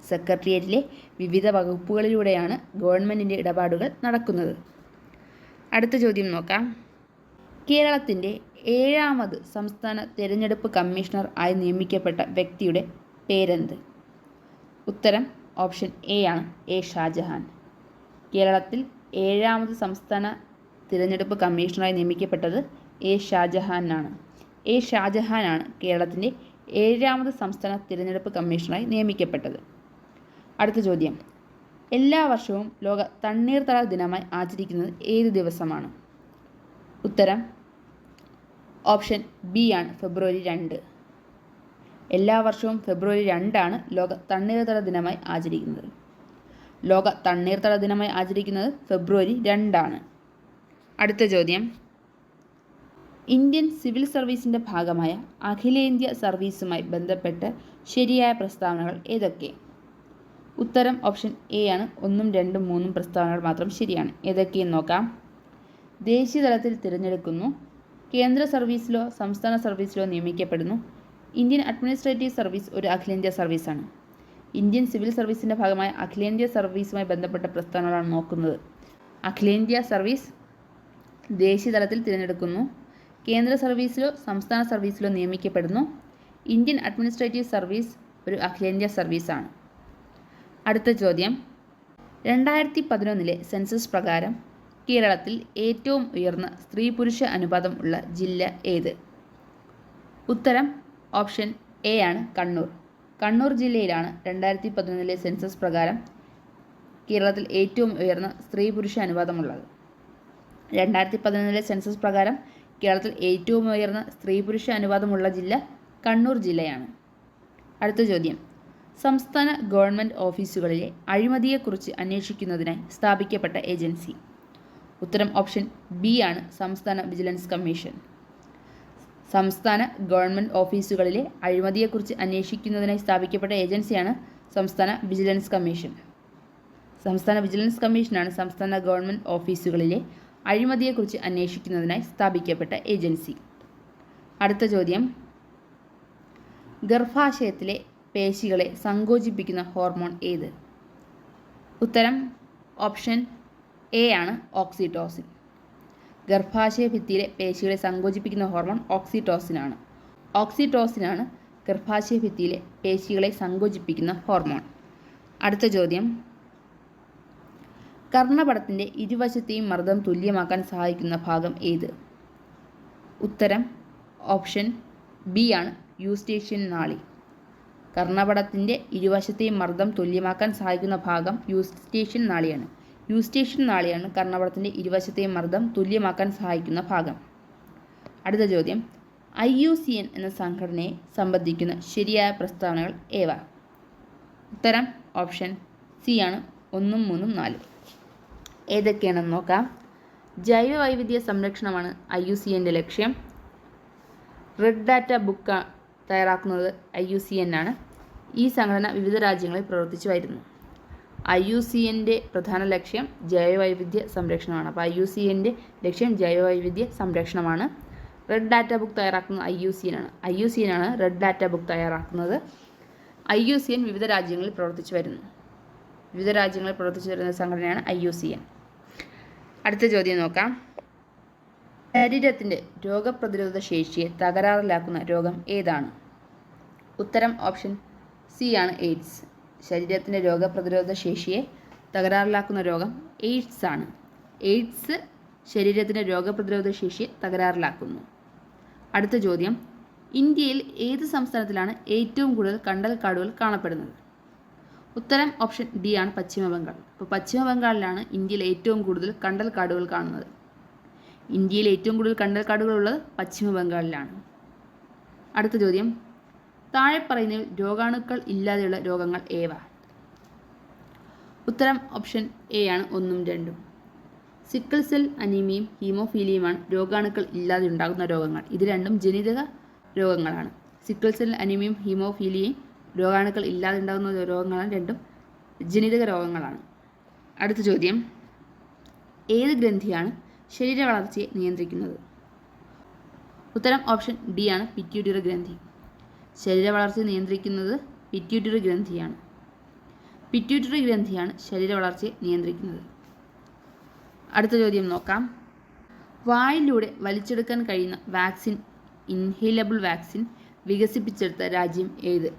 സെക്രട്ടേറിയറ്റിലെ വിവിധ വകുപ്പുകളിലൂടെയാണ് ഗവൺമെൻറ്റിൻ്റെ ഇടപാടുകൾ നടക്കുന്നത്. അടുത്ത ചോദ്യം നോക്കാം. കേരളത്തിൻ്റെ 7ാമത് സംസ്ഥാന തിരഞ്ഞെടുപ്പ് കമ്മീഷണർ ആയി നിയമിക്കപ്പെട്ട വ്യക്തിയുടെ പേരെന്ത്? ഉത്തരം ഓപ്ഷൻ എ ആണ്, എ ഷാജഹാൻ. കേരളത്തിൽ 7ാമത് സംസ്ഥാന തിരഞ്ഞെടുപ്പ് കമ്മീഷണറായി നിയമിക്കപ്പെട്ടത് എ ഷാജഹാനാണ്. എ ഷാജഹാനാണ് കേരളത്തിൻ്റെ 7ാമത് സംസ്ഥാന തിരഞ്ഞെടുപ്പ് കമ്മീഷണറായി നിയമിക്കപ്പെട്ടത്. അടുത്ത ചോദ്യം. എല്ലാ വർഷവും ലോക തണ്ണീർത്തട ദിനമായി ആചരിക്കുന്നത് ഏത് ദിവസമാണ്? ഉത്തരം ഓപ്ഷൻ ബി ആണ്, ഫെബ്രുവരി 2. എല്ലാ വർഷവും ഫെബ്രുവരി 2 ലോക തണ്ണീർത്തട ദിനമായി ആചരിക്കുന്നത്. ലോക തണ്ണീർത്തട ദിനമായി ആചരിക്കുന്നത് ഫെബ്രുവരി 2. അടുത്ത ചോദ്യം. ഇന്ത്യൻ സിവിൽ സർവീസിൻ്റെ ഭാഗമായ അഖിലേന്ത്യാ സർവീസുമായി ബന്ധപ്പെട്ട് ശരിയായ പ്രസ്താവനകൾ ഏതൊക്കെ? ഉത്തരം ഓപ്ഷൻ എ ആണ്, 1, 2, 3 പ്രസ്താവനകൾ മാത്രം ശരിയാണ്. ഏതൊക്കെയെന്ന് നോക്കാം. ദേശീയ തലത്തിൽ തിരഞ്ഞെടുക്കുന്നു. കേന്ദ്ര സർവീസിലോ സംസ്ഥാന സർവീസിലോ നിയമിക്കപ്പെടുന്നു. ഇന്ത്യൻ അഡ്മിനിസ്ട്രേറ്റീവ് സർവീസ് ഒരു അഖിലേന്ത്യാ സർവീസാണ്. ഇന്ത്യൻ സിവിൽ സർവീസിൻ്റെ ഭാഗമായ അഖിലേന്ത്യാ സർവീസുമായി ബന്ധപ്പെട്ട പ്രസ്താവനകളാണ് നോക്കുന്നത്. അഖിലേന്ത്യാ സർവീസ് ദേശീയ തലത്തിൽ തിരഞ്ഞെടുക്കുന്നു. കേന്ദ്ര സർവീസിലോ സംസ്ഥാന സർവീസിലോ നിയമിക്കപ്പെടുന്നു. ഇന്ത്യൻ അഡ്മിനിസ്ട്രേറ്റീവ് സർവീസ് ഒരു അഖിലേന്ത്യാ സർവീസാണ്. അടുത്ത ചോദ്യം. 2011 സെൻസസ് പ്രകാരം കേരളത്തിൽ ഏറ്റവും ഉയർന്ന സ്ത്രീ പുരുഷ അനുപാതം ഉള്ള ജില്ല ഏത്? ഉത്തരം ഓപ്ഷൻ എ ആണ്, കണ്ണൂർ. കണ്ണൂർ ജില്ലയിലാണ് 2011 സെൻസസ് പ്രകാരം കേരളത്തിൽ ഏറ്റവും ഉയർന്ന സ്ത്രീ പുരുഷ അനുപാതമുള്ളത്. 2011 സെൻസസ് പ്രകാരം കേരളത്തിൽ ഏറ്റവും ഉയർന്ന സ്ത്രീ പുരുഷ അനുപാതമുള്ള ജില്ല കണ്ണൂർ ജില്ലയാണ്. അടുത്ത ചോദ്യം. സംസ്ഥാന ഗവൺമെൻറ് ഓഫീസുകളിലെ അഴിമതിയെക്കുറിച്ച് അന്വേഷിക്കുന്നതിനായി സ്ഥാപിക്കപ്പെട്ട ഏജൻസി? ഉത്തരം ഓപ്ഷൻ ബി ആണ്, സംസ്ഥാന വിജിലൻസ് കമ്മീഷൻ. സംസ്ഥാന ഗവൺമെൻറ് ഓഫീസുകളിലെ അഴിമതിയെക്കുറിച്ച് അന്വേഷിക്കുന്നതിനായി സ്ഥാപിക്കപ്പെട്ട ഏജൻസിയാണ് സംസ്ഥാന വിജിലൻസ് കമ്മീഷൻ. സംസ്ഥാന വിജിലൻസ് കമ്മീഷനാണ് സംസ്ഥാന ഗവൺമെൻറ് ഓഫീസുകളിലെ അഴിമതിയെക്കുറിച്ച് അന്വേഷിക്കുന്നതിനായി സ്ഥാപിക്കപ്പെട്ട ഏജൻസി. അടുത്ത ചോദ്യം. ഗർഭാശയത്തിലെ പേശികളെ സങ്കോചിപ്പിക്കുന്ന ഹോർമോൺ ഏത്? ഉത്തരം ഓപ്ഷൻ എ ആണ്, ഓക്സിറ്റോസിൻ. ഗർഭാശയ ഭിത്തിയിലെ പേശികളെ സങ്കോചിപ്പിക്കുന്ന ഹോർമോൺ ഓക്സിറ്റോസിനാണ്. ഓക്സിറ്റോസിനാണ് ഗർഭാശയ ഭിത്തിയിലെ പേശികളെ സങ്കോചിപ്പിക്കുന്ന ഹോർമോൺ. അടുത്ത ചോദ്യം. കർണപടത്തിൻ്റെ ഇരുവശത്തെയും മർദ്ദം തുല്യമാക്കാൻ സഹായിക്കുന്ന ഭാഗം ഏത്? ഉത്തരം ഓപ്ഷൻ ബി ആണ്, യൂസ്റ്റേഷ്യൻ നാളി. കർണപടത്തിൻ്റെ ഇരുവശത്തെയും മർദ്ദം തുല്യമാക്കാൻ സഹായിക്കുന്ന ഭാഗം യൂസ്റ്റേഷ്യൻ നാളിയാണ്. യൂസ്റ്റേഷ്യൻ നാളിയാണ് കർണപടത്തിൻ്റെ ഇരുവശത്തെയും മർദ്ദം തുല്യമാക്കാൻ സഹായിക്കുന്ന ഭാഗം. അടുത്ത ചോദ്യം. IUCN എന്ന സംഘടനയെ സംബന്ധിക്കുന്ന ശരിയായ പ്രസ്താവനകൾ ഏവ? ഉത്തരം ഓപ്ഷൻ സി ആണ്, 1, 3, 4. ഏതൊക്കെയാണെന്ന് നോക്കാം. ജൈവ വൈവിധ്യ സംരക്ഷണമാണ് IUCNൻ്റെ ലക്ഷ്യം. റെഡ് ഡാറ്റ ബുക്ക് തയ്യാറാക്കുന്നത് IUCN ആണ്. ഈ സംഘടന വിവിധ രാജ്യങ്ങളിൽ പ്രവർത്തിച്ചു വരുന്നു. IUCNൻ്റെ പ്രധാന ലക്ഷ്യം ജൈവവൈവിധ്യ സംരക്ഷണമാണ്. അപ്പോൾ IUCNൻ്റെ ലക്ഷ്യം ജൈവവൈവിധ്യ സംരക്ഷണമാണ്. റെഡ് ഡാറ്റ ബുക്ക് തയ്യാറാക്കുന്നത് IUCN ആണ് റെഡ് ഡാറ്റ ബുക്ക് തയ്യാറാക്കുന്നത്. IUCN വിവിധ രാജ്യങ്ങളിൽ പ്രവർത്തിച്ചു വരുന്ന സംഘടനയാണ് IUCN. അടുത്ത ചോദ്യം നോക്കാം. ശരീരത്തിൻ്റെ രോഗപ്രതിരോധ ശേഷിയെ തകരാറിലാക്കുന്ന രോഗം ഏതാണ്? ഉത്തരം ഓപ്ഷൻ സി ആണ് എയ്ഡ്സ്. ശരീരത്തിൻ്റെ രോഗപ്രതിരോധ ശേഷിയെ തകരാറിലാക്കുന്ന രോഗം എയ്ഡ്സ് ആണ്. എയ്ഡ്സ് ശരീരത്തിൻ്റെ രോഗപ്രതിരോധ ശേഷിയെ തകരാറിലാക്കുന്നു. അടുത്ത ചോദ്യം. ഇന്ത്യയിൽ ഏത് സംസ്ഥാനത്തിലാണ് ഏറ്റവും കൂടുതൽ കണ്ടൽക്കാടുകൾ കാണപ്പെടുന്നത്? ഉത്തരം ഓപ്ഷൻ ഡി ആണ് പശ്ചിമ ബംഗാൾ. അപ്പോൾ പശ്ചിമ ബംഗാളിലാണ് ഇന്ത്യയിൽ ഏറ്റവും കൂടുതൽ കണ്ടൽക്കാടുകൾ കാണുന്നത്. ഇന്ത്യയിൽ ഏറ്റവും കൂടുതൽ കണ്ടൽക്കാടുകളുള്ളത് പശ്ചിമ ബംഗാളിലാണ്. അടുത്ത ചോദ്യം. താഴെ പറയുന്നതിൽ രോഗാണുക്കൾ ഇല്ലാതെയുള്ള രോഗങ്ങൾ ഏവ? ഉത്തരം ഓപ്ഷൻ എ ആണ് 1ഉം 2ഉം. സിക്കിൾ സെൽ അനീമിയയും ഹീമോഫീലിയയുമാണ് രോഗാണുക്കൾ ഇല്ലാതെ ഉണ്ടാകുന്ന രോഗങ്ങൾ. ഇത് രണ്ടും ജനിതക രോഗങ്ങളാണ്. സിക്കിൾ സെൽ അനീമിയയും ഹീമോഫീലിയയും രോഗാണുക്കൾ ഇല്ലാതെ ഉണ്ടാകുന്ന രോഗങ്ങളാണ്. രണ്ടും ജനിതക രോഗങ്ങളാണ്. അടുത്ത ചോദ്യം. ഏത് ഗ്രന്ഥിയാണ് ശരീര വളർച്ചയെ നിയന്ത്രിക്കുന്നത്? ഉത്തരം ഓപ്ഷൻ ഡി ആണ് പിറ്റ്യൂട്ടറി ഗ്രന്ഥി. ശരീര വളർച്ചയെ നിയന്ത്രിക്കുന്നത് പിറ്റ്യൂട്ടറി ഗ്രന്ഥിയാണ്. പിറ്റ്യൂട്ടറി ഗ്രന്ഥിയാണ് ശരീര വളർച്ചയെ നിയന്ത്രിക്കുന്നത്. അടുത്ത ചോദ്യം നോക്കാം. വായിലൂടെ വലിച്ചെടുക്കാൻ കഴിയുന്ന വാക്സിൻ, ഇൻഹേലബിൾ വാക്സിൻ വികസിപ്പിച്ചെടുത്ത രാജ്യം ഏത്?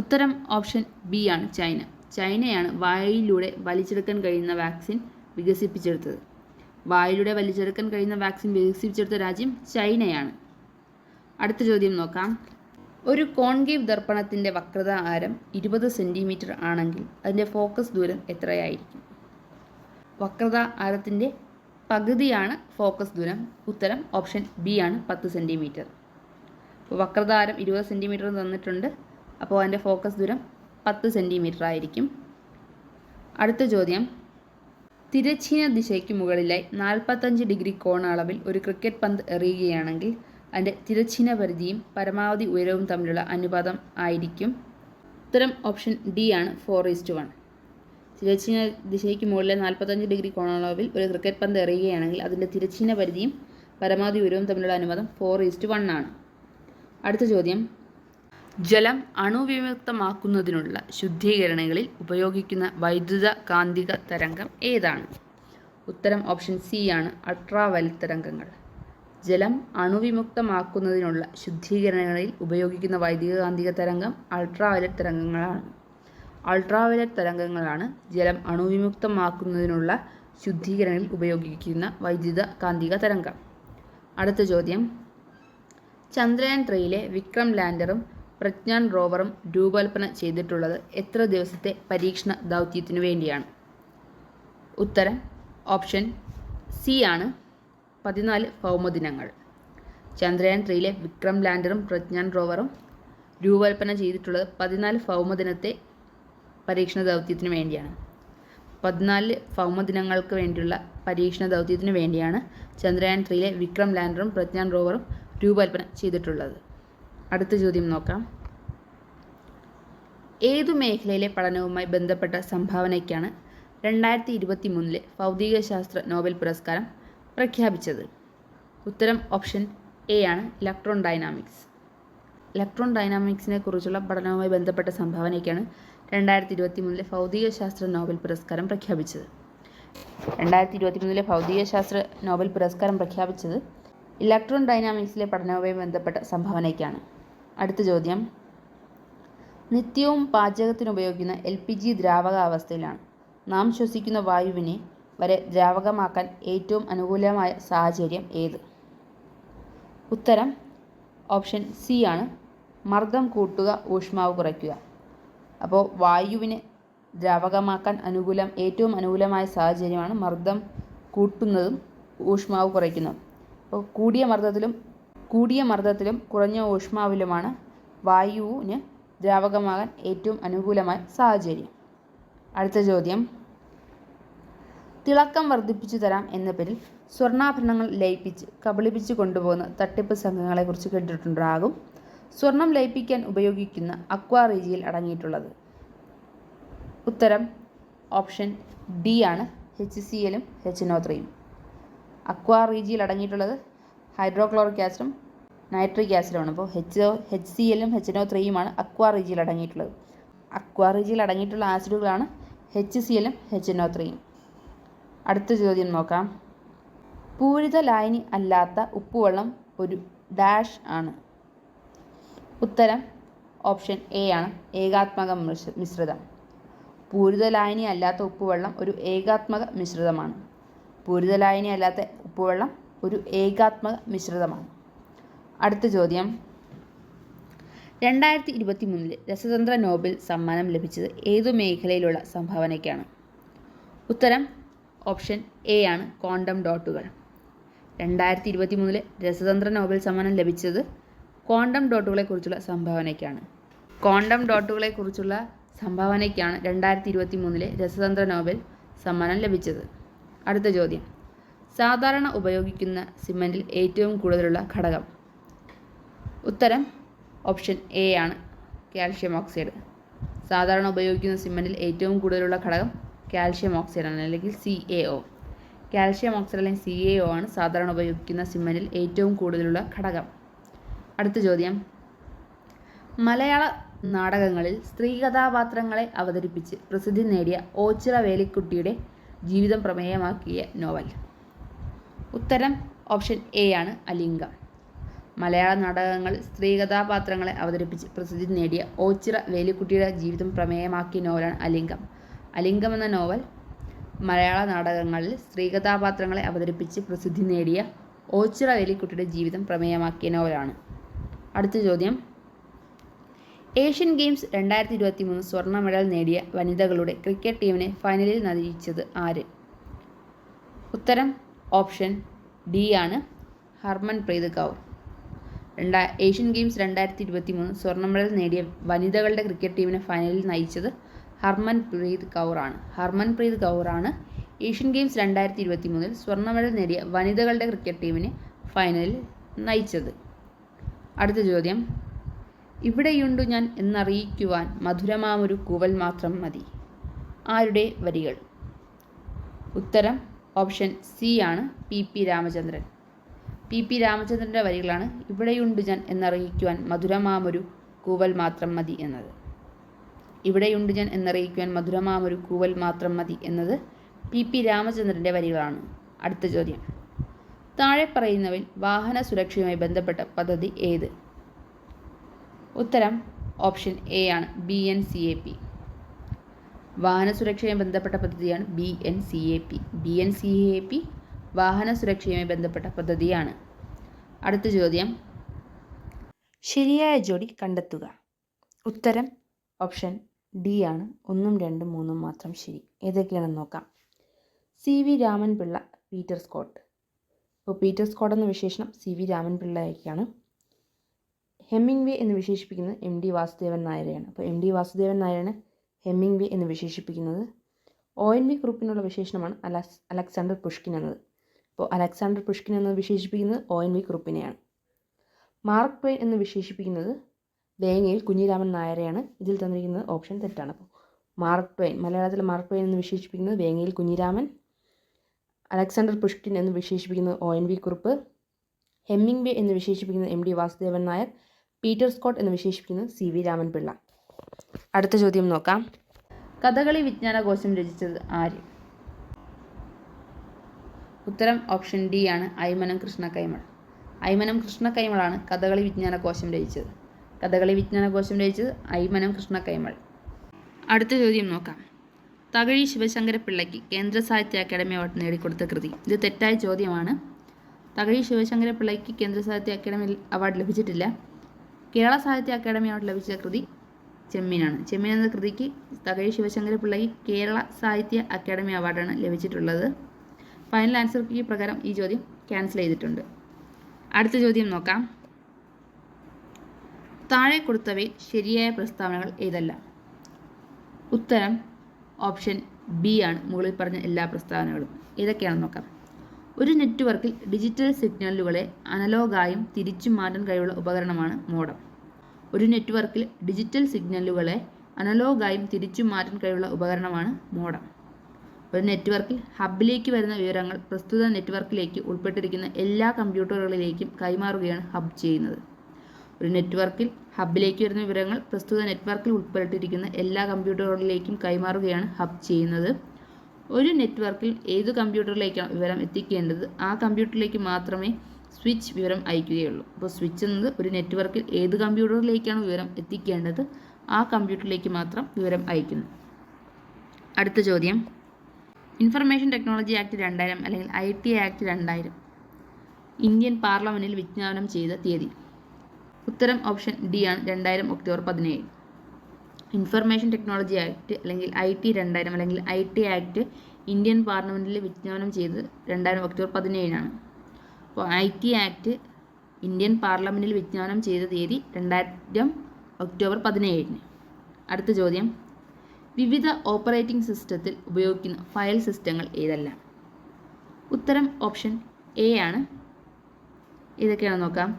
ഉത്തരം ഓപ്ഷൻ ബി ആണ് ചൈന. ചൈനയാണ് വായിലൂടെ വലിച്ചെടുക്കാൻ കഴിയുന്ന വാക്സിൻ വികസിപ്പിച്ചെടുത്തത്. വായിലൂടെ വലിച്ചെടുക്കാൻ കഴിയുന്ന വാക്സിൻ വികസിപ്പിച്ചെടുത്ത രാജ്യം ചൈനയാണ്. അടുത്ത ചോദ്യം നോക്കാം. ഒരു കോൺകേവ് ദർപ്പണത്തിൻ്റെ വക്രത ആരം 20 സെൻറ്റിമീറ്റർ ആണെങ്കിൽ അതിൻ്റെ ഫോക്കസ് ദൂരം എത്രയായിരിക്കും? വക്രത ആരത്തിൻ്റെ പകുതിയാണ് ഫോക്കസ് ദൂരം. ഉത്തരം ഓപ്ഷൻ ബി ആണ് 10 സെൻറ്റിമീറ്റർ. അപ്പോൾ വക്രത ആരം 20 സെൻറ്റിമീറ്റർ തന്നിട്ടുണ്ട്. അപ്പോൾ അതിൻ്റെ ഫോക്കസ് ദൂരം 10 സെൻറ്റിമീറ്റർ ആയിരിക്കും. അടുത്ത ചോദ്യം. തിരശ്ചീന ദിശയ്ക്ക് മുകളിലായി 45 ഡിഗ്രി കോണ അളവിൽ ഒരു ക്രിക്കറ്റ് പന്ത് എറിയുകയാണെങ്കിൽ അതിൻ്റെ തിരശ്ചീന പരിധിയും പരമാവധി ഉയരവും തമ്മിലുള്ള അനുപാതം ആയിരിക്കും? ഉത്തരം ഓപ്ഷൻ ഡി ആണ് 4:1. തിരശ്ചീന ദിശയ്ക്ക് മുകളിലെ 45 ഡിഗ്രി കോണളവിൽ ഒരു ക്രിക്കറ്റ് പന്ത് എറിയുകയാണെങ്കിൽ അതിൻ്റെ തിരശ്ചീന പരിധിയും പരമാവധി ഉയരവും തമ്മിലുള്ള അനുപാതം 4:1 ആണ്. അടുത്ത ചോദ്യം. ജലം അണുവിമുക്തമാക്കുന്നതിനുള്ള ശുദ്ധീകരണങ്ങളിൽ ഉപയോഗിക്കുന്ന വൈദ്യുത കാന്തിക തരംഗം ഏതാണ്? ഉത്തരം ഓപ്ഷൻ സി ആണ് അൾട്രാവയലറ്റ് തരംഗങ്ങൾ. ജലം അണുവിമുക്തമാക്കുന്നതിനുള്ള ശുദ്ധീകരണങ്ങളിൽ ഉപയോഗിക്കുന്ന വൈദ്യുതകാന്തിക തരംഗം അൾട്രാവയലറ്റ് തരംഗങ്ങളാണ്. അൾട്രാവയലറ്റ് തരംഗങ്ങളാണ് ജലം അണുവിമുക്തമാക്കുന്നതിനുള്ള ശുദ്ധീകരണങ്ങളിൽ ഉപയോഗിക്കുന്ന വൈദ്യുത കാന്തിക തരംഗം. അടുത്ത ചോദ്യം. ചന്ദ്രയാൻ 3യിലെ വിക്രം ലാൻഡറും പ്രജ്ഞാൻ റോവറും രൂപകൽപ്പന ചെയ്തിട്ടുള്ളത് എത്ര ദിവസത്തെ പരീക്ഷണ ദൗത്യത്തിനു വേണ്ടിയാണ്? ഉത്തരം ഓപ്ഷൻ സി ആണ് 14 ഭൗമദിനങ്ങൾ. ചന്ദ്രയാൻ 3യിലെ വിക്രം ലാൻഡറും പ്രജ്ഞാൻ റോവറും രൂപകൽപ്പന ചെയ്തിട്ടുള്ളത് 14 ഭൗമദിനത്തെ പരീക്ഷണ ദൗത്യത്തിനു വേണ്ടിയാണ്. 14 ഭൗമദിനങ്ങൾക്ക് വേണ്ടിയുള്ള പരീക്ഷണ ദൗത്യത്തിനു വേണ്ടിയാണ് ചന്ദ്രയാൻ 3യിലെ വിക്രം ലാൻഡറും പ്രജ്ഞാൻ റോവറും രൂപകൽപ്പന ചെയ്തിട്ടുള്ളത്. അടുത്ത ചോദ്യം നോക്കാം. ഏതു മേഖലയിലെ പഠനവുമായി ബന്ധപ്പെട്ട സംഭാവനയ്ക്കാണ് 2023 ഭൗതികശാസ്ത്ര നോബൽ പുരസ്കാരം പ്രഖ്യാപിച്ചത്? ഉത്തരം ഓപ്ഷൻ എ ആണ് ഇലക്ട്രോൺ ഡൈനാമിക്സ്. ഇലക്ട്രോൺ ഡൈനാമിക്സിനെ കുറിച്ചുള്ള പഠനവുമായി ബന്ധപ്പെട്ട സംഭാവനയ്ക്കാണ് 2023 ഭൗതികശാസ്ത്ര നോബൽ പുരസ്കാരം പ്രഖ്യാപിച്ചത്. 2023 ഭൗതികശാസ്ത്ര നോബൽ പുരസ്കാരം പ്രഖ്യാപിച്ചത് ഇലക്ട്രോൺ ഡൈനാമിക്സിലെ പഠനവുമായി ബന്ധപ്പെട്ട സംഭാവനയ്ക്കാണ്. അടുത്ത ചോദ്യം. നിത്യവും പാചകത്തിനുപയോഗിക്കുന്ന LPG ദ്രാവകാവസ്ഥയിലാണ്. നാം ശ്വസിക്കുന്ന വായുവിനെ വരെ ദ്രാവകമാക്കാൻ ഏറ്റവും അനുകൂലമായ സാഹചര്യം ഏത്? ഉത്തരം ഓപ്ഷൻ സി ആണ് മർദ്ദം കൂട്ടുക, ഊഷ്മാവ് കുറയ്ക്കുക. അപ്പോൾ വായുവിനെ ദ്രാവകമാക്കാൻ ഏറ്റവും അനുകൂലമായ സാഹചര്യമാണ് മർദ്ദം കൂട്ടുന്നതും ഊഷ്മാവ് കുറയ്ക്കുന്നതും. അപ്പോൾ കൂടിയ മർദ്ദത്തിലും കുറഞ്ഞ ഊഷ്മാവിലുമാണ് വായുവിന് ദ്രാവകമാകാൻ ഏറ്റവും അനുകൂലമായ സാഹചര്യം. അടുത്ത ചോദ്യം. തിളക്കം വർദ്ധിപ്പിച്ചു തരാം എന്ന പേരിൽ സ്വർണ്ണാഭരണങ്ങൾ ലയിപ്പിച്ച് കബളിപ്പിച്ച് കൊണ്ടുപോകുന്ന തട്ടിപ്പ് സംഘങ്ങളെക്കുറിച്ച് കേട്ടിട്ടുണ്ടാകും. സ്വർണം ലയിപ്പിക്കാൻ ഉപയോഗിക്കുന്ന അക്വാ റീജിയിൽ അടങ്ങിയിട്ടുള്ളത്? ഉത്തരം ഓപ്ഷൻ ഡി ആണ് HCl-ഉം HNO3-യും. അക്വാ റീജിയിൽ അടങ്ങിയിട്ടുള്ളത് ഹൈഡ്രോക്ലോറിക് ആസിഡും നൈട്രിക് ആസിഡുമാണ്. അപ്പോൾ HCl-ഉം HNO3-യുമാണ് അക്വാ റീജിയിൽ അടങ്ങിയിട്ടുള്ളത്. അക്വാ റീജിയിൽ അടങ്ങിയിട്ടുള്ള ആസിഡുകളാണ് HCl-ഉം HNO3-യും. അടുത്ത ചോദ്യം നോക്കാം. പൂരിത ലായനി അല്ലാത്ത ഉപ്പുവെള്ളം ഒരു ഡാഷ് ആണ്. ഉത്തരം ഓപ്ഷൻ എ ആണ് ഏകാത്മക മിശ്രിതം. പൂരിത ലായനി അല്ലാത്ത ഉപ്പുവെള്ളം ഒരു ഏകാത്മക മിശ്രിതമാണ്. പൂരിത ലായനി അല്ലാത്ത ഉപ്പുവെള്ളം ഒരു ഏകാത്മക മിശ്രിതമാണ്. അടുത്ത ചോദ്യം. 2023 രസതന്ത്ര നോബൽ സമ്മാനം ലഭിച്ചത് ഏതു മേഖലയിലുള്ള സംഭാവനയ്ക്കാണ്? ഉത്തരം ഓപ്ഷൻ എ ആണ് ക്വാണ്ടം ഡോട്ടുകൾ. 2023 രസതന്ത്ര നോബൽ സമ്മാനം ലഭിച്ചത് ക്വാണ്ടം ഡോട്ടുകളെക്കുറിച്ചുള്ള സംഭാവനയ്ക്കാണ്. ക്വാണ്ടം ഡോട്ടുകളെക്കുറിച്ചുള്ള സംഭാവനയ്ക്കാണ് 2023 രസതന്ത്ര നോബൽ സമ്മാനം ലഭിച്ചത്. അടുത്ത ചോദ്യം. സാധാരണ ഉപയോഗിക്കുന്ന സിമൻറ്റിൽ ഏറ്റവും കൂടുതലുള്ള ഘടകം? ഉത്തരം ഓപ്ഷൻ എ ആണ് കാൽഷ്യം ഓക്സൈഡ്. സാധാരണ ഉപയോഗിക്കുന്ന സിമൻറ്റിൽ ഏറ്റവും കൂടുതലുള്ള ഘടകം കാൽഷ്യം ഓക്സൈഡാണ്, അല്ലെങ്കിൽ CaO. കാൽഷ്യം ഓക്സൈഡ് അല്ലെങ്കിൽ CaO ആണ് സാധാരണ ഉപയോഗിക്കുന്ന സിമൻറ്റിൽ ഏറ്റവും കൂടുതലുള്ള ഘടകം. അടുത്ത ചോദ്യം. മലയാള നാടകങ്ങളിൽ സ്ത്രീ കഥാപാത്രങ്ങളെ അവതരിപ്പിച്ച് പ്രസിദ്ധി നേടിയ ഓച്ചിറ വേലിക്കുട്ടിയുടെ ജീവിതം പ്രമേയമാക്കിയ നോവൽ? ഉത്തരം ഓപ്ഷൻ എ ആണ് അലിംഗം. മലയാള നാടകങ്ങളിൽ സ്ത്രീ കഥാപാത്രങ്ങളെ അവതരിപ്പിച്ച് പ്രസിദ്ധി നേടിയ ഓച്ചിറ വേലിക്കുട്ടിയുടെ ജീവിതം പ്രമേയമാക്കിയ നോവലാണ് അലിംഗം. അലിംഗം എന്ന നോവൽ മലയാള നാടകങ്ങളിൽ സ്ത്രീ കഥാപാത്രങ്ങളെ അവതരിപ്പിച്ച് പ്രസിദ്ധി നേടിയ ഓച്ചിറ വേലിക്കുട്ടിയുടെ ജീവിതം പ്രമേയമാക്കിയ നോവലാണ്. അടുത്ത ചോദ്യം. ഏഷ്യൻ ഗെയിംസ് 2023 സ്വർണ്ണ മെഡൽ നേടിയ വനിതകളുടെ ക്രിക്കറ്റ് ടീമിനെ ഫൈനലിൽ നയിച്ചത് ആര്? ഉത്തരം ഓപ്ഷൻ ഡി ആണ് ഹർമൻപ്രീത് കൗർ. ഏഷ്യൻ ഗെയിംസ് 2023 സ്വർണ്ണ മെഡൽ നേടിയ വനിതകളുടെ ക്രിക്കറ്റ് ടീമിനെ ഫൈനലിൽ നയിച്ചത് ഹർമൻപ്രീത് കൗറാണ്. ഹർമൻപ്രീത് കൗറാണ് ഏഷ്യൻ ഗെയിംസ് 2023 സ്വർണ്ണ മെഡൽ നേടിയ വനിതകളുടെ ക്രിക്കറ്റ് ടീമിനെ ഫൈനലിൽ നയിച്ചത്. അടുത്ത ചോദ്യം. ഇവിടെയുണ്ടു ഞാൻ എന്നറിയിക്കുവാൻ മധുരമാമൊരു കൂവൽ മാത്രം മതി. ആരുടെ വരികൾ? ഉത്തരം ഓപ്ഷൻ സി ആണ് PP രാമചന്ദ്രൻ. PP രാമചന്ദ്രൻ്റെ വരികളാണ് ഇവിടെയുണ്ട് ഞാൻ എന്നറിയിക്കുവാൻ മധുരമാമൊരു കൂവൽ മാത്രം മതി എന്നത്. ഇവിടെയുണ്ട് ഞാൻ എന്നറിയിക്കുവാൻ മധുരമാമൊരു കൂവൽ മാത്രം മതി എന്നത് PP രാമചന്ദ്രൻ്റെ വരികളാണ്. അടുത്ത ചോദ്യം. താഴെ പറയുന്നവയിൽ വാഹന സുരക്ഷയുമായി ബന്ധപ്പെട്ട പദ്ധതി ഏത്? ഉത്തരം ഓപ്ഷൻ എ ആണ് BNCAP. വാഹന സുരക്ഷയുമായി ബന്ധപ്പെട്ട പദ്ധതിയാണ് BNCAP. BNCAP വാഹന സുരക്ഷയുമായി ബന്ധപ്പെട്ട പദ്ധതിയാണ്. അടുത്ത ചോദ്യം. ശരിയായ ജോഡി കണ്ടെത്തുക. ഉത്തരം ഓപ്ഷൻ ഡി ആണ് 1, 2, 3 മാത്രം ശരി. ഏതൊക്കെയാണെന്ന് നോക്കാം. CV Raman Pillai, Peter Scott. അപ്പോൾ പീറ്റർ സ്കോട്ട് എന്ന വിശേഷണം CV രാമൻപിള്ളയൊക്കെയാണ്. ഹെമ്മിംഗ്വേ എന്ന് വിശേഷിപ്പിക്കുന്നത് MD വാസുദേവൻ നായരെയാണ്. അപ്പോൾ MD വാസുദേവൻ നായരാണ് ഹെമ്മിംഗ്വേ എന്ന് വിശേഷിപ്പിക്കുന്നത്. ONV കുറുപ്പിനുള്ള വിശേഷണമാണ് അലക്സാണ്ടർ പുഷ്കിൻ എന്നത്. അപ്പോൾ അലക്സാണ്ടർ പുഷ്കിൻ എന്നത് വിശേഷിപ്പിക്കുന്നത് ONV കുറുപ്പിനെയാണ്. മാർക്ക് ട്വെയിൻ എന്ന് വിശേഷിപ്പിക്കുന്നത് വേങ്ങയിൽ കുഞ്ഞിരാമൻ നായരെയാണ്. ഇതിൽ തന്നിരിക്കുന്നത് ഓപ്ഷൻ തെറ്റാണ്. അപ്പോൾ മാർക്ക് ട്വെയിൻ, മലയാളത്തിലെ മാർക്ക് ട്വെയിൻ എന്ന് വിശേഷിപ്പിക്കുന്നത് വേങ്ങയിൽ കുഞ്ഞിരാമൻ. അലക്സാണ്ടർ പുഷ്കിൻ എന്ന് വിശേഷിപ്പിക്കുന്നത് ONV കുറുപ്പ്. ഹെമ്മിംഗ്വേ എന്ന് വിശേഷിപ്പിക്കുന്നത് MD Vasudevan Nair. Peter Scott എന്ന് വിശേഷിപ്പിക്കുന്നത് CV രാമൻപിള്ള. അടുത്ത ചോദ്യം നോക്കാം. കഥകളി വിജ്ഞാനകോശം രചിച്ചത് ആര്? ഉത്തരം ഓപ്ഷൻ ഡി ആണ് അയ്മനം കൃഷ്ണ കൈമൾ. അയ്മനം കൃഷ്ണ കൈമളാണ് കഥകളി വിജ്ഞാനകോശം രചിച്ചത്. കഥകളി വിജ്ഞാനകോശം രചിച്ചത് അയ്മനം കൃഷ്ണ കൈമൾ. അടുത്ത ചോദ്യം നോക്കാം. തകഴി ശിവശങ്കരപ്പിള്ളയ്ക്ക് കേന്ദ്ര സാഹിത്യ അക്കാദമി അവാർഡ് നേടിക്കൊടുത്ത കൃതി? ഇത് തെറ്റായ ചോദ്യമാണ്. തകഴി ശിവശങ്കരപ്പിള്ളയ്ക്ക് കേന്ദ്ര സാഹിത്യ അക്കാദമി അവാർഡ് ലഭിച്ചിട്ടില്ല. കേരള സാഹിത്യ അക്കാദമി അവാർഡ് ലഭിച്ച കൃതി ചെമ്മീനാണ്. ചെമ്മീൻ എന്ന കൃതിക്ക് തകഴി ശിവശങ്കരപ്പിള്ളയ്ക്ക് കേരള സാഹിത്യ അക്കാദമി അവാർഡാണ് ലഭിച്ചിട്ടുള്ളത്. ഫൈനൽ ആൻസർ കീ പ്രകാരം ഈ ചോദ്യം ക്യാൻസൽ ചെയ്തിട്ടുണ്ട്. അടുത്ത ചോദ്യം നോക്കാം. താഴെ കൊടുത്തവയിൽ ശരിയായ പ്രസ്താവനകൾ ഏതെല്ലാം? ഉത്തരം ഓപ്ഷൻ ബി ആണ് മുകളിൽ പറഞ്ഞ എല്ലാ പ്രസ്താവനകളും. ഏതൊക്കെയാണെന്ന് നോക്കാം. ഒരു നെറ്റ്വർക്കിൽ ഡിജിറ്റൽ സിഗ്നലുകളെ അനലോഗായും തിരിച്ചും മാറ്റാൻ കഴിവുള്ള ഉപകരണമാണ് മോഡം. ഒരു നെറ്റ്വർക്കിൽ ഡിജിറ്റൽ സിഗ്നലുകളെ അനലോഗായും തിരിച്ചും മാറ്റാൻ കഴിവുള്ള ഉപകരണമാണ് മോഡം. ഒരു നെറ്റ്വർക്കിൽ ഹബിലേക്ക് വരുന്ന വിവരങ്ങൾ പ്രസ്തുത നെറ്റ്വർക്കിലേക്ക് ഉൾപ്പെട്ടിരിക്കുന്ന എല്ലാ കമ്പ്യൂട്ടറുകളിലേക്കും കൈമാറുകയാണ് ഹബ് ചെയ്യുന്നത്. ഒരു നെറ്റ്വർക്കിൽ ഹബിലേക്ക് വരുന്ന വിവരങ്ങൾ പ്രസ്തുത നെറ്റ്വർക്കിൽ ഉൾപ്പെട്ടിരിക്കുന്ന എല്ലാ കമ്പ്യൂട്ടറുകളിലേക്കും കൈമാറുകയാണ് ഹബ് ചെയ്യുന്നത്. ഒരു നെറ്റ്വർക്കിൽ ഏതു കമ്പ്യൂട്ടറിലേക്കാണ് വിവരം എത്തിക്കേണ്ടത് ആ കമ്പ്യൂട്ടറിലേക്ക് മാത്രമേ സ്വിച്ച് വിവരം അയക്കുകയുള്ളൂ. അപ്പോൾ സ്വിച്ച് എന്നത് ഒരു നെറ്റ്വർക്കിൽ ഏത് കമ്പ്യൂട്ടറിലേക്കാണ് വിവരം എത്തിക്കേണ്ടത് ആ കമ്പ്യൂട്ടറിലേക്ക് മാത്രം വിവരം അയക്കുന്നു. അടുത്ത ചോദ്യം, ഇൻഫർമേഷൻ ടെക്നോളജി ആക്ട് 2000 അല്ലെങ്കിൽ IT ആക്ട് 2000 ഇന്ത്യൻ പാർലമെൻറ്റിൽ വിജ്ഞാപനം ചെയ്ത തീയതി. ഉത്തരം ഓപ്ഷൻ ഡി ആണ്, 2000 ഒക്ടോബർ 17. ഇൻഫർമേഷൻ ടെക്നോളജി ആക്ട് അല്ലെങ്കിൽ IT 2000 അല്ലെങ്കിൽ IT ആക്ട് ഇന്ത്യൻ പാർലമെൻറ്റിൽ വിജ്ഞാപനം ചെയ്തത് 2000 ഒക്ടോബർ 17 അപ്പോൾ IT ആക്ട് ഇന്ത്യൻ പാർലമെൻറ്റിൽ വിജ്ഞാപനം ചെയ്ത തീയതി 2000 ഒക്ടോബർ 17. അടുത്ത ചോദ്യം, വിവിധ ഓപ്പറേറ്റിംഗ് സിസ്റ്റത്തിൽ ഉപയോഗിക്കുന്ന ഫയൽ സിസ്റ്റങ്ങൾ ഏതെല്ലാം? ഉത്തരം ഓപ്ഷൻ എ ആണ്. ഇതൊക്കെയാണ് നോക്കാം.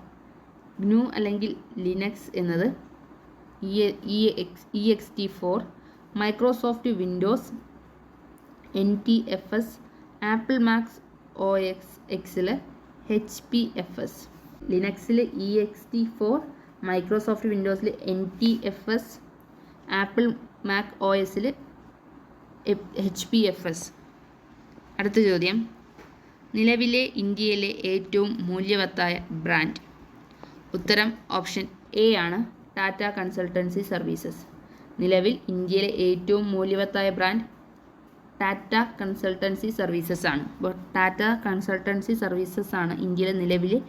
GNU അല്ലെങ്കിൽ ലിനക്സ് എന്നത്, EXT4, Microsoft Windows, NTFS, Apple Mac OS Xൽ HPFS. ലിനക്സിൽ EXT4, മൈക്രോസോഫ്റ്റ് വിൻഡോസിൽ NTFS, ആപ്പിൾ മാക് OSൽ HPFS. അടുത്ത ചോദ്യം, നിലവിലെ ഇന്ത്യയിലെ ഏറ്റവും മൂല്യവത്തായ ബ്രാൻഡ്. ഉത്തരം ഓപ്ഷൻ എ ആണ്, ടാറ്റ കൺസൾട്ടൻസി സർവീസസ്. നിലവിൽ ഇന്ത്യയിലെ ഏറ്റവും മൂല്യവത്തായ ബ്രാൻഡ് ടാറ്റ കൺസൾട്ടൻസി സർവീസസ് ആണ്. അപ്പോൾ ടാറ്റ കൺസൾട്ടൻസി സർവീസസ് ആണ് ഇന്ത്യയിലെ നിലവിലെ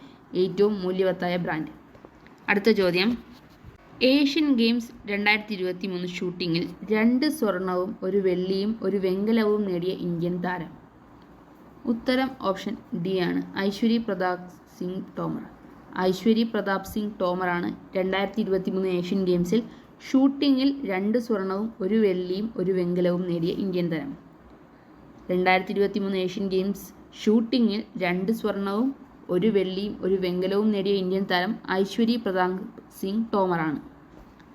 ഏറ്റവും മൂല്യവത്തായ ബ്രാൻഡ്. അടുത്ത ചോദ്യം, ഏഷ്യൻ ഗെയിംസ് 2023 ഷൂട്ടിങ്ങിൽ 2 സ്വർണവും 1 വെള്ളിയും 1 വെങ്കലവും നേടിയ ഇന്ത്യൻ താരം. ഉത്തരം ഓപ്ഷൻ ഡി ആണ്, ഐശ്വര്യ പ്രതാപ് സിംഗ് തോമർ. ഐശ്വര്യ പ്രതാപ് സിംഗ് തോമറാണ് 2023 ഏഷ്യൻ ഗെയിംസിൽ ഷൂട്ടിങ്ങിൽ 2 സ്വർണവും 1 വെള്ളിയും 1 വെങ്കലവും നേടിയ ഇന്ത്യൻ താരം. 2023 ഏഷ്യൻ ഗെയിംസ് ഷൂട്ടിങ്ങിൽ 2 സ്വർണവും 1 വെള്ളിയും 1 വെങ്കലവും നേടിയ ഇന്ത്യൻ താരം ഐശ്വര്യ പ്രതാപ് സിംഗ് തോമറാണ്.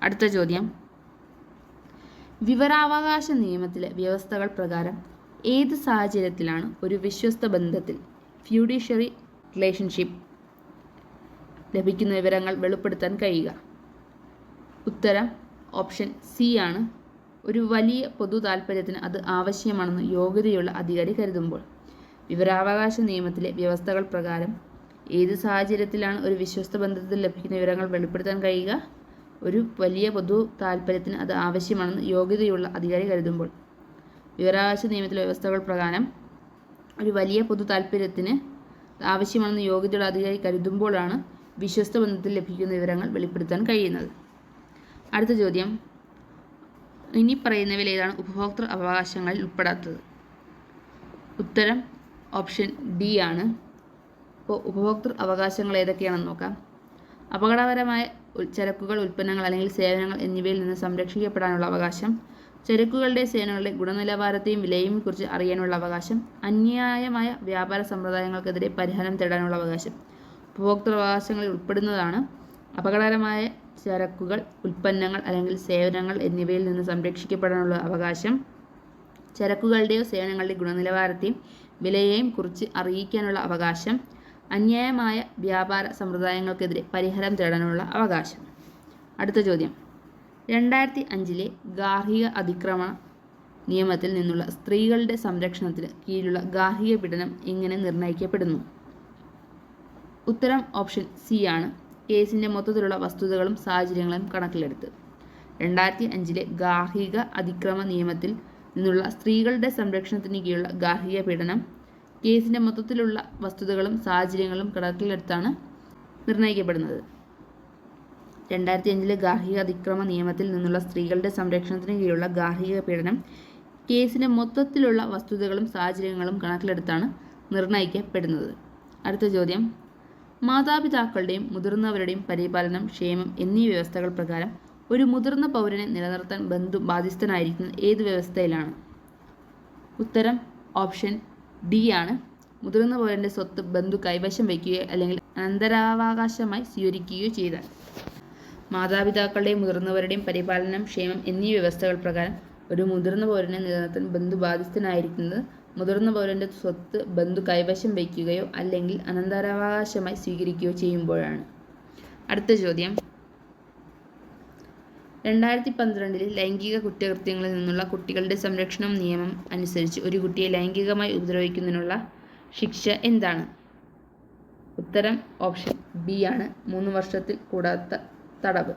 അടുത്ത ചോദ്യം, വിവരാവകാശ നിയമത്തിലെ വ്യവസ്ഥകൾ പ്രകാരം ഏത് സാഹചര്യത്തിലാണ് ഒരു വിശ്വസ്ത ബന്ധത്തിൽ ഫ്യൂഡീഷ്യറി റിലേഷൻഷിപ്പ് ലഭിക്കുന്ന വിവരങ്ങൾ വെളിപ്പെടുത്താൻ കഴിയുക? ഉത്തരം ഓപ്ഷൻ സി ആണ്, ഒരു വലിയ പൊതു താൽപ്പര്യത്തിന് അത് ആവശ്യമാണെന്ന് യോഗ്യതയുള്ള അധികാരി കരുതുമ്പോൾ. വിവരാവകാശ നിയമത്തിലെ വ്യവസ്ഥകൾ പ്രകാരം ഏത് സാഹചര്യത്തിലാണ് ഒരു വിശ്വസ്ത ബന്ധത്തിൽ ലഭിക്കുന്ന വിവരങ്ങൾ വെളിപ്പെടുത്താൻ കഴിയുക? ഒരു വലിയ പൊതു താൽപ്പര്യത്തിന് അത് ആവശ്യമാണെന്ന് യോഗ്യതയുള്ള അധികാരി കരുതുമ്പോൾ. വിവരാവകാശ നിയമത്തിലെ വ്യവസ്ഥകൾ പ്രകാരം ഒരു വലിയ പൊതു താൽപ്പര്യത്തിന് ആവശ്യമാണെന്ന് യോഗ്യതയുള്ള അധികാരി കരുതുമ്പോഴാണ് വിശ്വസ്ത ബന്ധത്തിൽ ലഭിക്കുന്ന വിവരങ്ങൾ വെളിപ്പെടുത്താൻ കഴിയുന്നത്. അടുത്ത ചോദ്യം, ഇനി പറയുന്നവയിൽ ഏതാണ് ഉപഭോക്തൃ അവകാശങ്ങളിൽ ഉൾപ്പെടാത്തത്? ഉത്തരം ഓപ്ഷൻ ഡി ആണ്. അപ്പോൾ ഉപഭോക്തൃ അവകാശങ്ങൾ ഏതൊക്കെയാണെന്ന് നോക്കാം. അപകടകരമായ ചരക്കുകൾ, ഉൽപ്പന്നങ്ങൾ അല്ലെങ്കിൽ സേവനങ്ങൾ എന്നിവയിൽ നിന്ന് സംരക്ഷിക്കപ്പെടാനുള്ള അവകാശം, ചരക്കുകളുടെ സേവനങ്ങളുടെ ഗുണനിലവാരത്തെയും വിലയെയും കുറിച്ച് അറിയാനുള്ള അവകാശം, അന്യായമായ വ്യാപാര സമ്പ്രദായങ്ങൾക്കെതിരെ പരിഹാരം തേടാനുള്ള അവകാശം. ഉപഭോക്തൃ അവകാശങ്ങളിൽ ഉൾപ്പെടുന്നതാണ് അപകടകരമായ ചരക്കുകൾ, ഉൽപ്പന്നങ്ങൾ അല്ലെങ്കിൽ സേവനങ്ങൾ എന്നിവയിൽ നിന്ന് സംരക്ഷിക്കപ്പെടാനുള്ള അവകാശം, ചരക്കുകളുടെയോ സേവനങ്ങളുടെയോ ഗുണനിലവാരത്തെയും വിലയെയും കുറിച്ച് അറിയിക്കാനുള്ള അവകാശം, അന്യായമായ വ്യാപാര സമ്പ്രദായങ്ങൾക്കെതിരെ പരിഹാരം തേടാനുള്ള അവകാശം. അടുത്ത ചോദ്യം, 2005 ഗാർഹിക അതിക്രമ നിയമത്തിൽ നിന്നുള്ള സ്ത്രീകളുടെ സംരക്ഷണത്തിന് കീഴിലുള്ള ഗാർഹിക പീഡനം എങ്ങനെ നിർണ്ണയിക്കപ്പെടുന്നു? ഉത്തരം ഓപ്ഷൻ സി ആണ്, കേസിൻ്റെ മൊത്തത്തിലുള്ള വസ്തുതകളും സാഹചര്യങ്ങളും കണക്കിലെടുത്ത്. 2005 ഗാർഹിക അതിക്രമ നിയമത്തിൽ നിന്നുള്ള സ്ത്രീകളുടെ സംരക്ഷണത്തിന് കീഴിലുള്ള ഗാർഹിക പീഡനം കേസിൻ്റെ മൊത്തത്തിലുള്ള വസ്തുതകളും സാഹചര്യങ്ങളും കണക്കിലെടുത്താണ് നിർണ്ണയിക്കപ്പെടുന്നത്. 2005 ഗാർഹിക അതിക്രമ നിയമത്തിൽ നിന്നുള്ള സ്ത്രീകളുടെ സംരക്ഷണത്തിന് കീഴിലുള്ള ഗാർഹിക പീഡനം കേസിൻ്റെ മൊത്തത്തിലുള്ള വസ്തുതകളും സാഹചര്യങ്ങളും കണക്കിലെടുത്താണ് നിർണ്ണയിക്കപ്പെടുന്നത്. അടുത്ത ചോദ്യം, മാതാപിതാക്കളുടെയും മുതിർന്നവരുടെയും പരിപാലനം, ക്ഷേമം എന്നീ വ്യവസ്ഥകൾ പ്രകാരം ഒരു മുതിർന്ന പൗരനെ നിലനിർത്താൻ ബന്ധു ബാധ്യസ്ഥനായിരിക്കുന്നത് ഏത് വ്യവസ്ഥയിലാണ്? ഉത്തരം ഓപ്ഷൻ ഡി ആണ്, മുതിർന്ന പൗരൻ്റെ സ്വത്ത് ബന്ധു കൈവശം വയ്ക്കുകയോ അല്ലെങ്കിൽ അനന്തരാവകാശമായി സ്വീകരിക്കുകയോ ചെയ്താൽ. മാതാപിതാക്കളുടെയും മുതിർന്നവരുടെയും പരിപാലനം, ക്ഷേമം എന്നീ വ്യവസ്ഥകൾ പ്രകാരം ഒരു മുതിർന്ന പൗരനെ നിലനിർത്താൻ ബന്ധു ബാധ്യസ്ഥനായിരിക്കുന്നത് മുതിർന്ന പൗരന്റെ സ്വത്ത് ബന്ധു കൈവശം വയ്ക്കുകയോ അല്ലെങ്കിൽ അനന്തരാവകാശമായി സ്വീകരിക്കുകയോ ചെയ്യുമ്പോഴാണ്. അടുത്ത ചോദ്യം, 2012 ലൈംഗിക കുറ്റകൃത്യങ്ങളിൽ നിന്നുള്ള കുട്ടികളുടെ സംരക്ഷണം നിയമം അനുസരിച്ച് ഒരു കുട്ടിയെ ലൈംഗികമായി ഉപദ്രവിക്കുന്നതിനുള്ള ശിക്ഷ എന്താണ്? ഉത്തരം ഓപ്ഷൻ ബി ആണ്, 3 വർഷത്തിൽ കൂടാത്ത തടവ്.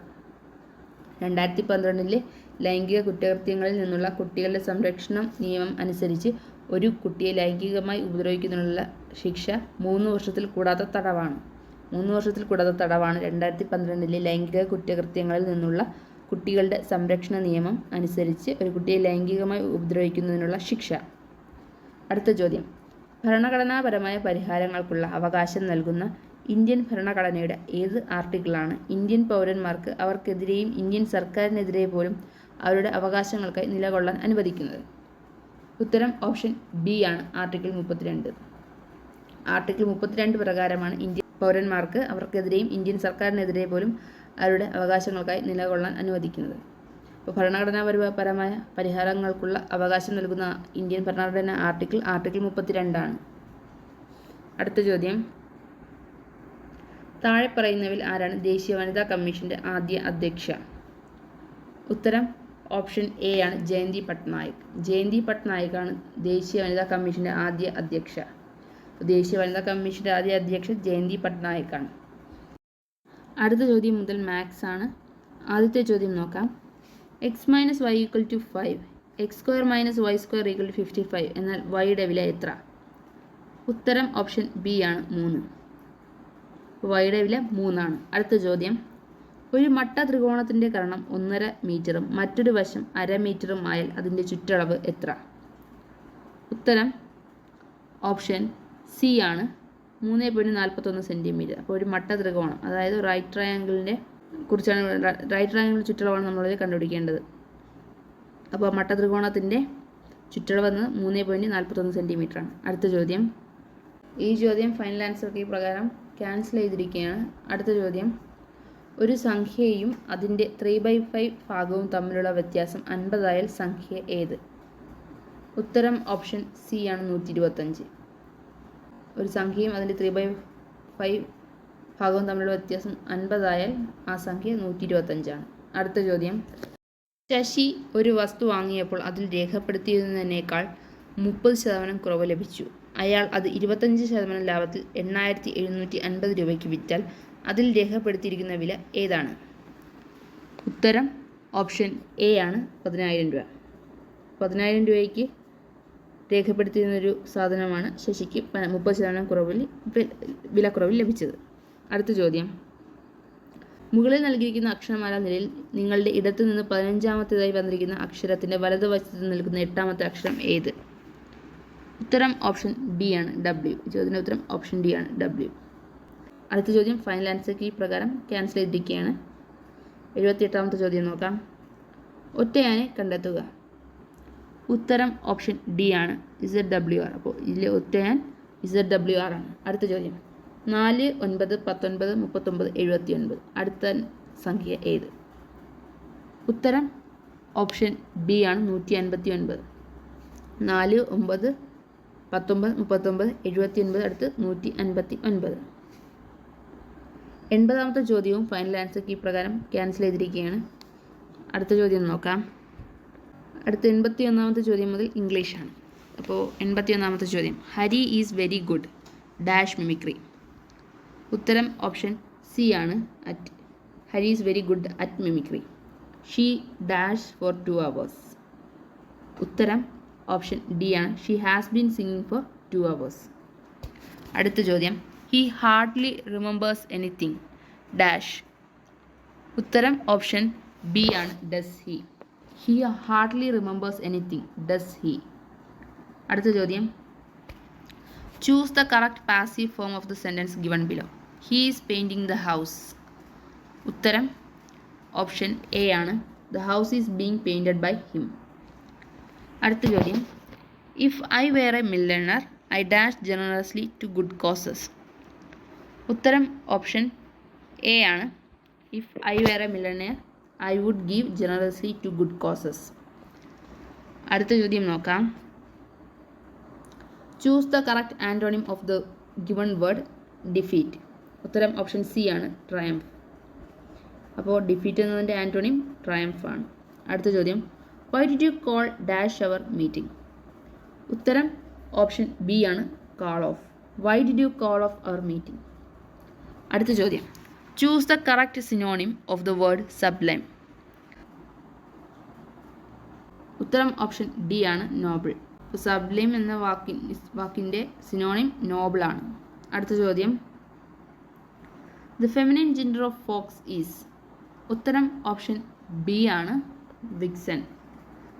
2012 ലൈംഗിക കുറ്റകൃത്യങ്ങളിൽ നിന്നുള്ള കുട്ടികളുടെ സംരക്ഷണം നിയമം അനുസരിച്ച് ഒരു കുട്ടിയെ ലൈംഗികമായി ഉപദ്രവിക്കുന്നതിനുള്ള ശിക്ഷ 3 വർഷത്തിൽ കൂടാത്ത തടവാണ്. 3 വർഷത്തിൽ കൂടാത്ത തടവാണ് 2012 ലൈംഗിക കുറ്റകൃത്യങ്ങളിൽ നിന്നുള്ള കുട്ടികളുടെ സംരക്ഷണ നിയമം അനുസരിച്ച് ഒരു കുട്ടിയെ ലൈംഗികമായി ഉപദ്രവിക്കുന്നതിനുള്ള ശിക്ഷ. അടുത്ത ചോദ്യം, ഭരണഘടനാപരമായ പരിഹാരങ്ങൾക്കുള്ള അവകാശം നൽകുന്ന ഇന്ത്യൻ ഭരണഘടനയുടെ ഏത് ആർട്ടിക്കിളാണ് ഇന്ത്യൻ പൗരന്മാർക്ക് അവർക്കെതിരെയും ഇന്ത്യൻ സർക്കാരിനെതിരെ പോലും അവരുടെ അവകാശങ്ങൾക്കായി നിലകൊള്ളാൻ അനുവദിക്കുന്നത്? ഉത്തരം ഓപ്ഷൻ ബി ആണ്, ആർട്ടിക്കിൾ 32. ആർട്ടിക്കിൾ 32 പ്രകാരമാണ് ഇന്ത്യൻ പൗരന്മാർക്ക് അവർക്കെതിരെയും ഇന്ത്യൻ സർക്കാരിനെതിരെ പോലും അവരുടെ അവകാശങ്ങൾക്കായി നിലകൊള്ളാൻ അനുവദിക്കുന്നത്. അപ്പോൾ ഭരണഘടനാപരമായ പരിഹാരങ്ങൾക്കുള്ള അവകാശം നൽകുന്ന ഇന്ത്യൻ ഭരണഘടന ആർട്ടിക്കിൾ 32 ആണ്. അടുത്ത ചോദ്യം, താഴെ പറയുന്നവയിൽ ആരാണ് ദേശീയ വനിതാ കമ്മീഷന്റെ ആദ്യ അധ്യക്ഷ? ഉത്തരം ഓപ്ഷൻ എ ആണ്, ജയന്തി പട്നായിക്. ജയന്തി പട്നായിക് ആണ് ദേശീയ വനിതാ കമ്മീഷന്റെ ആദ്യ അധ്യക്ഷ. ദേശീയ വനിതാ കമ്മീഷന്റെ ആദ്യ അധ്യക്ഷ ജയന്തി പട്നായിക് ആണ്. അടുത്ത ചോദ്യം മുതൽ മാത്സ് ആണ്. ആദ്യത്തെ ചോദ്യം നോക്കാം. x - y = 5, x² - y² = 55 എന്നാൽ y-യുടെ വില എത്ര? ഉത്തരം ഓപ്ഷൻ ബി ആണ്, 3. y-യുടെ വില 3 ആണ്. അടുത്ത ചോദ്യം, ഒരു മട്ട ത്രികോണത്തിന്റെ കർണം 1.5 മീറ്ററും മറ്റൊരു വശം 1/2 മീറ്ററും ആയാൽ അതിന്റെ ചുറ്റളവ് എത്ര? ഉത്തരം ഓപ്ഷൻ സി ആണ്, 3.41 സെൻറ്റിമീറ്റർ. അപ്പോൾ ഒരു മട്ട ത്രികോണം, അതായത് റൈറ്റ് ട്രയാങ്കിളിൻ്റെ കുറിച്ചാണ്, റൈറ്റ് ട്രയാങ്കിൾ ചുറ്റളവാണ് നമ്മളിത് കണ്ടുപിടിക്കേണ്ടത്. അപ്പോൾ മട്ട ത്രികോണത്തിൻ്റെ ചുറ്റളവ് എന്നത് 3.41 സെൻറ്റിമീറ്റർ ആണ്. അടുത്ത ചോദ്യം, ഈ ചോദ്യം ഫൈനൽ ആൻസർ കീ പ്രകാരം ക്യാൻസൽ ചെയ്തിരിക്കുകയാണ്. അടുത്ത ചോദ്യം, ഒരു സംഖ്യയും അതിൻ്റെ 3/5 ഭാഗവും തമ്മിലുള്ള വ്യത്യാസം 50 ആയാൽ സംഖ്യ ഏത്? ഉത്തരം ഓപ്ഷൻ സി ആണ്, 125. ഒരു സംഖ്യയും അതിൻ്റെ 3/5 ഭാഗവും തമ്മിലുള്ള വ്യത്യാസം 50 ആയാൽ ആ സംഖ്യ 125 ആണ്. അടുത്ത ചോദ്യം, ശശി ഒരു വസ്തു വാങ്ങിയപ്പോൾ അതിൽ രേഖപ്പെടുത്തിയിരുന്നതിനേക്കാൾ 30% കുറവ് ലഭിച്ചു. അയാൾ അത് 25% ലാഭത്തിൽ 8,750 രൂപയ്ക്ക് വിറ്റാൽ അതിൽ രേഖപ്പെടുത്തിയിരിക്കുന്ന വില ഏതാണ്? ഉത്തരം ഓപ്ഷൻ എ ആണ്, 10,000 രൂപ. 10,000 രൂപയ്ക്ക് രേഖപ്പെടുത്തിയിരുന്നൊരു സാധനമാണ് ശശിക്ക് 30% വിലക്കുറവിൽ ലഭിച്ചത്. അടുത്ത ചോദ്യം, മുകളിൽ നൽകിയിരിക്കുന്ന അക്ഷരമാല നിലയിൽ നിങ്ങളുടെ ഇടത്തു നിന്ന് 15ാമത്തേതായി വന്നിരിക്കുന്ന അക്ഷരത്തിൻ്റെ വലതുവശത്ത് നിൽക്കുന്ന 8ാമത്തെ അക്ഷരം ഏത്? ഉത്തരം ഓപ്ഷൻ ഡി ആണ്, W. ചോദ്യത്തിൻ്റെ ഉത്തരം ഓപ്ഷൻ ഡി ആണ്, W. അടുത്ത ചോദ്യം ഫൈനൽ ആൻസർ കീ പ്രകാരം ക്യാൻസൽ ചെയ്തിരിക്കുകയാണ്. 78ാമത്തെ ചോദ്യം നോക്കാം. ഒറ്റയാനെ കണ്ടെത്തുക. ഉത്തരം ഓപ്ഷൻ ഡി ആണ്, ZWR. അപ്പോൾ ഇതിലെ ഒറ്റയാൻ ZWR ആണ്. അടുത്ത ചോദ്യം, 4, 9, 19, 39, 79 അടുത്ത സംഖ്യ ഏത്? ഉത്തരം ഓപ്ഷൻ ബി ആണ്, 159. 4, 9, 19, 39, 79 അടുത്ത് 159. 80ാമത്തെ ചോദ്യവും ഫൈനൽ ആൻസർ കീ പ്രകാരം ക്യാൻസൽ ചെയ്തിരിക്കുകയാണ്. അടുത്ത ചോദ്യം നോക്കാം. അടുത്ത 81ാമത്തെ ചോദ്യം മുതൽ ഇംഗ്ലീഷാണ്. അപ്പോൾ 81ാമത്തെ ചോദ്യം, Hari is very good dash mimicry. ഉത്തരം ഓപ്ഷൻ സി ആണ്, Hari is very good at mimicry. She dash for 2 hours. ഉത്തരം ഓപ്ഷൻ ഡി ആണ്, she has been singing for 2 hours. അടുത്ത ചോദ്യം, he hardly remembers anything dash. ഉത്തരം ഓപ്ഷൻ ബി ആണ്, does he. He hardly remembers anything does he. അടുത്ത ചോദ്യം, choose the correct passive form of the sentence given below. He is painting the house. ഉത്തരം option A ആണ്, the house is being painted by him. അടുത്ത ചോദ്യം, if I were a millionaire I dash generously to good causes. ഉത്തരം option A ആണ്, if I were a millionaire I would give generously to good causes. അടുത്ത ചോദ്യം നോക്കാം. Choose the correct antonym of the given word defeat. ഉത്തരം option C ആണ്, triumph. അപ്പോൾ defeat എന്നതിൻ്റെ antonym triumph ആണ്. അടുത്ത ചോദ്യം, why did you call dash our meeting? ഉത്തരം ഓപ്ഷൻ ബി ആണ്, call off. Why did you call off our meeting? അടുത്ത ചോദ്യം, choose the correct synonym of the word sublime. ഉത്തരം ഓപ്ഷൻ ഡി ആണ്, നോബിൾ. സബ്ലൈം എന്ന വാക്കിൻ്റെ സിനോണിം നോബിൾ ആണ്. അടുത്ത ചോദ്യം, the feminine gender of fox is. ഉത്തരം ഓപ്ഷൻ ബി ആണ്, vixen.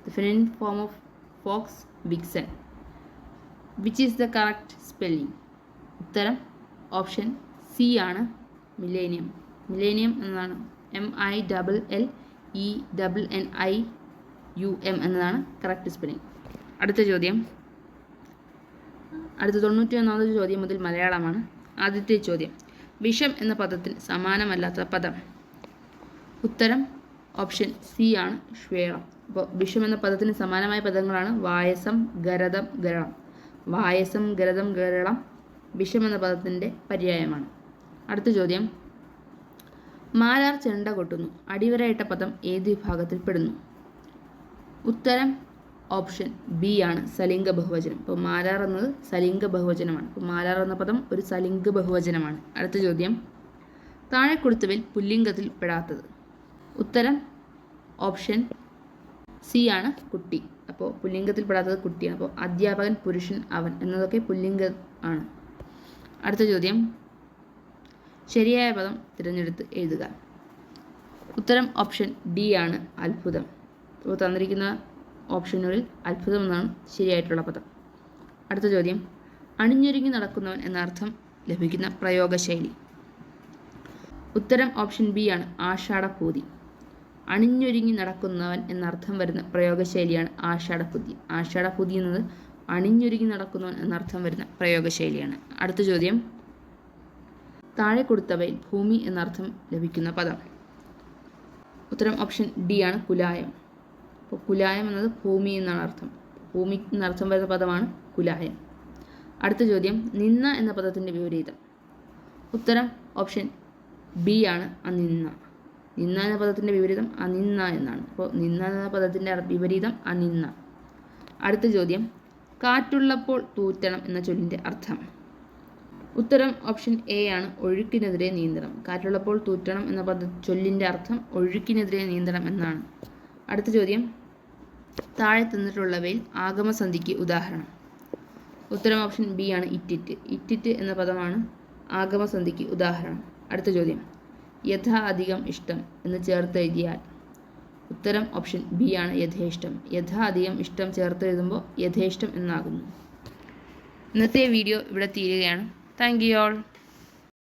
The feminine form of fox, vixen. Which is the correct spelling? ഉത്തരം ഓപ്ഷൻ സി ആണ്, മില്ലേനിയം. മില്ലേനിയം എന്നതാണ് MILLENNIUM എന്നതാണ് കറക്റ്റ് സ്പെല്ലിംഗ്. അടുത്ത ചോദ്യം, അടുത്ത 91ാമത് ചോദ്യം മുതൽ മലയാളമാണ്. ആദ്യത്തെ ചോദ്യം, വിഷം എന്ന പദത്തിന് സമാനമല്ലാത്ത പദം. ഉത്തരം ഓപ്ഷൻ സി ആണ്, ശ്വേതം. അപ്പോൾ വിഷം എന്ന പദത്തിന് സമാനമായ പദങ്ങളാണ് വായസം, ഗരദം, ഗരളം. വായസം, ഗരദം, ഗരളം വിഷം എന്ന പദത്തിൻ്റെ പര്യായമാണ്. അടുത്ത ചോദ്യം, മാരാർ ചെണ്ട കൊട്ടുന്നു. അടിവരയിട്ട പദം ഏത് വിഭാഗത്തിൽപ്പെടുന്നു? ഉത്തരം ഓപ്ഷൻ ബി ആണ്, സലിംഗ ബഹുവചനം. ഇപ്പോൾ മാരാർ എന്നത് സലിംഗ ബഹുവചനമാണ്. അപ്പോൾ മാരാർ എന്ന പദം ഒരു സലിംഗ ബഹുവചനമാണ്. അടുത്ത ചോദ്യം, താഴെ കൊടുത്തവയിൽ പുല്ലിംഗത്തിൽ പെടാത്തത്. ഉത്തരം ഓപ്ഷൻ സി ആണ്, കുട്ടി. അപ്പോൾ പുല്ലിംഗത്തിൽ പെടാത്തത് കുട്ടിയാണ്. അപ്പോൾ അധ്യാപകൻ, പുരുഷൻ, അവൻ എന്നതൊക്കെ പുല്ലിംഗം ആണ്. അടുത്ത ചോദ്യം, ശരിയായ പദം തിരഞ്ഞെടുത്ത് എഴുതുക. ഉത്തരം ഓപ്ഷൻ ഡി ആണ്, അത്ഭുതം. അപ്പോൾ തന്നിരിക്കുന്ന ഓപ്ഷനുകളിൽ അത്ഭുതം എന്നാണ് ശരിയായിട്ടുള്ള പദം. അടുത്ത ചോദ്യം, അണിഞ്ഞൊരുങ്ങി നടക്കുന്നവൻ എന്ന അർത്ഥം ലഭിക്കുന്ന പ്രയോഗശൈലി. ഉത്തരം ഓപ്ഷൻ ബി ആണ്, ആഷാഢപൂതി. അണിഞ്ഞൊരുങ്ങി നടക്കുന്നവൻ എന്നർത്ഥം വരുന്ന പ്രയോഗശൈലിയാണ് ആഷാഢപൂതി. ആഷാഢപൂതി എന്നത് അണിഞ്ഞൊരുങ്ങി നടക്കുന്നവൻ എന്നർത്ഥം വരുന്ന പ്രയോഗശൈലിയാണ്. അടുത്ത ചോദ്യം, താഴെ കൊടുത്തവയിൽ ഭൂമി എന്നർത്ഥം ലഭിക്കുന്ന പദം. ഉത്തരം ഓപ്ഷൻ ഡി ആണ്, കുലായം. അപ്പോൾ കുലായം എന്നത് ഭൂമി എന്നാണ് അർത്ഥം. ഭൂമി എന്നർത്ഥം വരുന്ന പദമാണ് കുലായം. അടുത്ത ചോദ്യം, നിന്ന എന്ന പദത്തിൻ്റെ വിപരീതം. ഉത്തരം ഓപ്ഷൻ ബി ആണ്, അനിന്ന. നിന്ന എന്ന പദത്തിൻ്റെ വിപരീതം അനിന്ന എന്നാണ്. അപ്പോൾ നിന്ന എന്ന പദത്തിൻ്റെ വിപരീതം അനിന്ന. അടുത്ത ചോദ്യം, കാറ്റുള്ളപ്പോൾ തൂറ്റണം എന്ന ചൊല്ലിൻ്റെ അർത്ഥം. ഉത്തരം ഓപ്ഷൻ എ ആണ്, ഒഴുക്കിനെതിരെ നീന്തണം. കാറ്റുള്ളപ്പോൾ തൂറ്റണം എന്ന ചൊല്ലിൻ്റെ അർത്ഥം ഒഴുക്കിനെതിരെ നീന്തണം എന്നാണ്. അടുത്ത ചോദ്യം, താഴെ തന്നിട്ടുള്ളവയിൽ ആഗമസന്ധിക്ക് ഉദാഹരണം. ഉത്തരം ഓപ്ഷൻ ബി ആണ്, ഇറ്റിറ്റ്. ഇറ്റിറ്റ് എന്ന പദമാണ് ആഗമസന്ധിക്ക് ഉദാഹരണം. അടുത്ത ചോദ്യം, യഥാ അധികം ഇഷ്ടം എന്ന് ചേർത്ത് എഴുതിയാൽ. ഉത്തരം ഓപ്ഷൻ ബി ആണ്, യഥേഷ്ടം. യഥാ അധികം ഇഷ്ടം ചേർത്ത് എഴുതുമ്പോൾ യഥേഷ്ടം എന്നാകുന്നു. ഇന്നത്തെ വീഡിയോ ഇവിടെ തീരുകയാണ്. Thank you all.